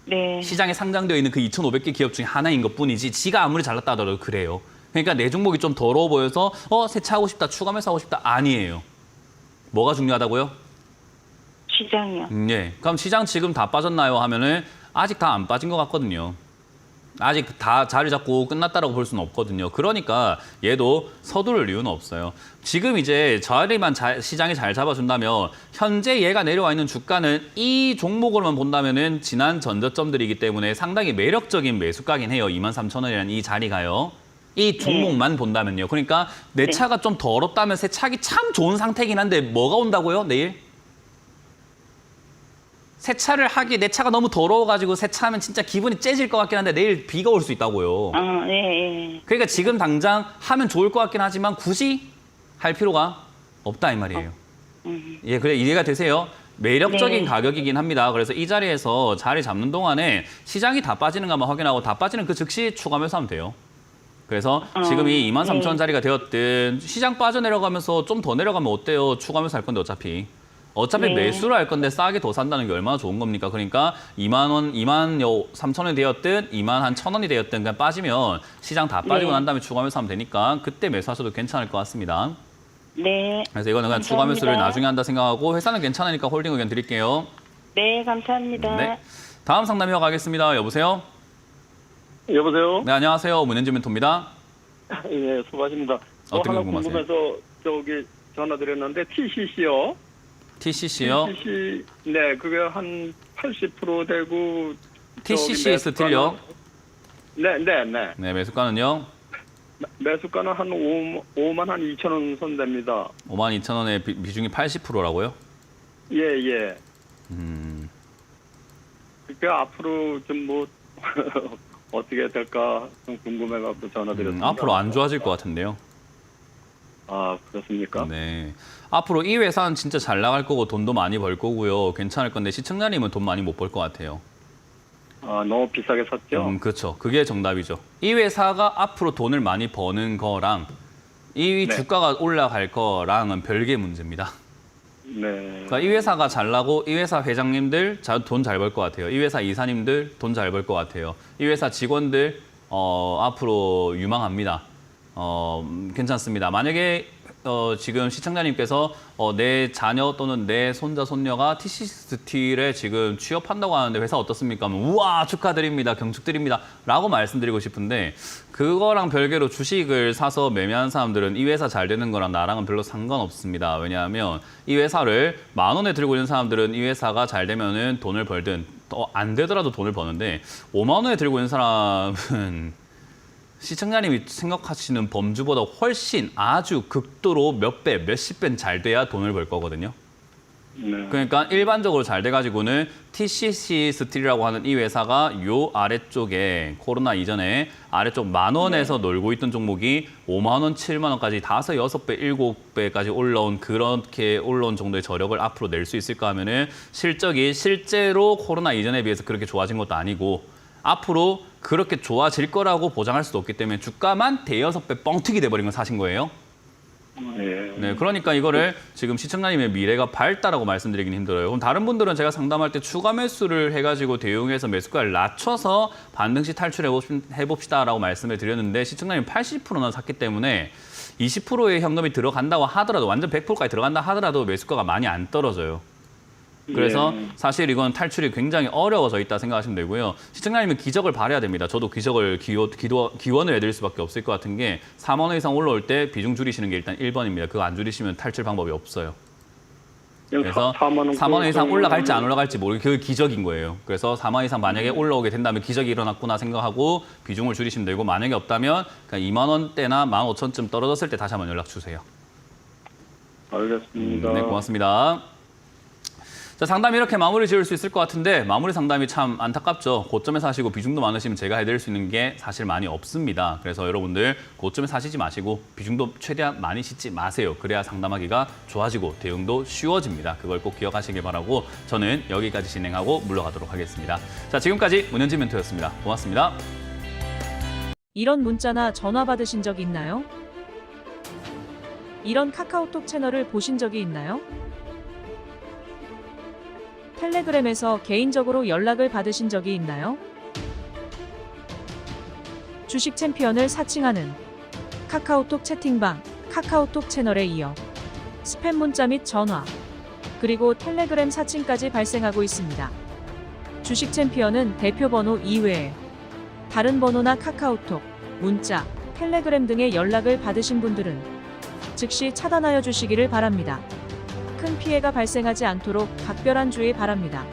네. 시장에 상장되어 있는 그 2,500개 기업 중에 하나인 것 뿐이지 지가 아무리 잘났다 하더라도 그래요. 그러니까 내 종목이 좀 더러워 보여서 세차하고 싶다, 추가 매수하고 싶다. 아니에요. 뭐가 중요하다고요? 시장이요. 예. 그럼 시장 지금 다 빠졌나요? 하면은 아직 다 안 빠진 것 같거든요. 아직 다 자리 잡고 끝났다라고 볼 수는 없거든요. 그러니까 얘도 서두를 이유는 없어요. 지금 이제 자리만 시장이 잘 잡아준다면 현재 얘가 내려와 있는 주가는 이 종목으로만 본다면은 지난 전저점들이기 때문에 상당히 매력적인 매수가긴 해요. 23,000원이라는 이 자리가요. 이 종목만 본다면요. 그러니까 내 차가 좀 더럽다면 세차하기 참 좋은 상태긴 한데 뭐가 온다고요? 내일? 세차를 하기 내 차가 너무 더러워가지고 세차하면 진짜 기분이 째질 것 같긴 한데 내일 비가 올 수 있다고요. 네. 그러니까 지금 당장 하면 좋을 것 같긴 하지만 굳이 할 필요가 없다 이 말이에요. 예, 그래 이해가 되세요? 매력적인 네. 가격이긴 합니다. 그래서 이 자리에서 자리 잡는 동안에 시장이 다 빠지는가만 확인하고 다 빠지는 그 즉시 추가 매수하면 돼요. 그래서 지금 이 23,000원 자리가 되었든 시장 빠져내려가면서 좀 더 내려가면 어때요? 추가 매수 할 건데 어차피 네. 매수를 할 건데 싸게 더 산다는 게 얼마나 좋은 겁니까? 그러니까 23,000원이 되었든 21,000원이 되었든 그냥 빠지면 시장 다 빠지고 네. 난 다음에 추가 매수하면 되니까 그때 매수하셔도 괜찮을 것 같습니다. 네. 그래서 이거는 그냥 감사합니다. 추가 매수를 나중에 한다 생각하고 회사는 괜찮으니까 홀딩 의견 드릴게요. 네, 감사합니다. 네. 다음 상담 이어가겠습니다. 여보세요? 여보세요? 네, 안녕하세요. 문현주 멘토입니다. 예, 수고하십니다. 어떤 거 하나 궁금하세요? 궁금해서 전화드렸는데 TCC요. TCC요? TCC 네, 그게 한 80% 되고 TCC 스틸요? 네. 네, 매수가는요? 매수가는 한 5만 한 2천 원 선됩니다. 52,000원에 비중이 80%라고요? 예. 음. 그러니까 앞으로 좀 뭐 어떻게 될까 좀 궁금해갖고 전화드렸습니다. 앞으로 안 좋아질 것 같은데요. 아, 그렇습니까? 네. 앞으로 이 회사는 진짜 잘 나갈 거고 돈도 많이 벌 거고요. 괜찮을 건데 시청자님은 돈 많이 못 벌 것 같아요. 아, 너무 비싸게 샀죠? 그렇죠. 그게 정답이죠. 이 회사가 앞으로 돈을 많이 버는 거랑 이 네. 주가가 올라갈 거랑은 별개의 문제입니다. 네. 그러니까 이 회사가 잘 나고 이 회사 회장님들 돈 잘 벌 것 같아요. 이 회사 이사님들 돈 잘 벌 것 같아요. 이 회사 직원들 앞으로 유망합니다. 괜찮습니다. 만약에 지금 시청자님께서 내 자녀 또는 내 손자 손녀가 TCC 스틸에 지금 취업한다고 하는데 회사 어떻습니까? 하면 우와 축하드립니다. 경축드립니다. 라고 말씀드리고 싶은데 그거랑 별개로 주식을 사서 매매하는 사람들은 이 회사 잘 되는 거랑 나랑은 별로 상관없습니다. 왜냐하면 이 회사를 10,000원에 들고 있는 사람들은 이 회사가 잘 되면은 돈을 벌든 안 되더라도 돈을 버는데 50,000원에 들고 있는 사람은 시청자님이 생각하시는 범주보다 훨씬 아주 극도로 몇 배, 몇십 배는 잘 돼야 돈을 벌 거거든요. 네. 그러니까 일반적으로 잘 돼가지고는 TCC 스틸이라고 하는 이 회사가 요 아래쪽에 코로나 이전에 아래쪽 10,000원에서 놀고 있던 종목이 50,000원, 70,000원까지 5, 6배, 7배까지 그렇게 올라온 정도의 저력을 앞으로 낼 수 있을까 하면은 실적이 실제로 코로나 이전에 비해서 그렇게 좋아진 것도 아니고 앞으로 그렇게 좋아질 거라고 보장할 수도 없기 때문에 주가만 대여섯 배 뻥튀기 돼버린 걸 사신 거예요. 네, 그러니까 이거를 지금 시청자님의 미래가 밝다라고 말씀드리긴 힘들어요. 그럼 다른 분들은 제가 상담할 때 추가 매수를 해가지고 대응해서 매수가를 낮춰서 반등 시 탈출해봅시다라고 말씀을 드렸는데 시청자님 80%나 샀기 때문에 20%의 현금이 들어간다고 하더라도 완전 100%까지 들어간다 하더라도 매수가가 많이 안 떨어져요. 그래서 사실 이건 탈출이 굉장히 어려워져 있다 생각하시면 되고요. 시청자님은 기적을 바라야 됩니다. 저도 기적을 기원을 해드릴 수밖에 없을 것 같은 게 4만 원 이상 올라올 때 비중 줄이시는 게 일단 1번입니다. 그거 안 줄이시면 탈출 방법이 없어요. 그래서 4만 원 이상 올라갈지 안 올라갈지 모르게 그 기적인 거예요. 그래서 4만 원 이상 만약에 올라오게 된다면 기적이 일어났구나 생각하고 비중을 줄이시면 되고 만약에 없다면 그냥 2만 원대나 15,000쯤 떨어졌을 때 다시 한번 연락 주세요. 알겠습니다. 네, 고맙습니다. 자, 상담 이렇게 마무리 지을 수 있을 것 같은데 마무리 상담이 참 안타깝죠. 고점에 사시고 비중도 많으시면 제가 해드릴 수 있는 게 사실 많이 없습니다. 그래서 여러분들 고점에 사시지 마시고 비중도 최대한 많이 싣지 마세요. 그래야 상담하기가 좋아지고 대응도 쉬워집니다. 그걸 꼭 기억하시길 바라고 저는 여기까지 진행하고 물러가도록 하겠습니다. 자, 지금까지 문현진 멘토였습니다. 고맙습니다. 이런 문자나 전화 받으신 적 있나요? 이런 카카오톡 채널을 보신 적이 있나요? 텔레그램에서 개인적으로 연락을 받으신 적이 있나요? 주식 챔피언을 사칭하는 카카오톡 채팅방, 카카오톡 채널에 이어 스팸 문자 및 전화, 그리고 텔레그램 사칭까지 발생하고 있습니다. 주식 챔피언은 대표 번호 이외에 다른 번호나 카카오톡, 문자, 텔레그램 등의 연락을 받으신 분들은 즉시 차단하여 주시기를 바랍니다. 큰 피해가 발생하지 않도록 각별한 주의 바랍니다.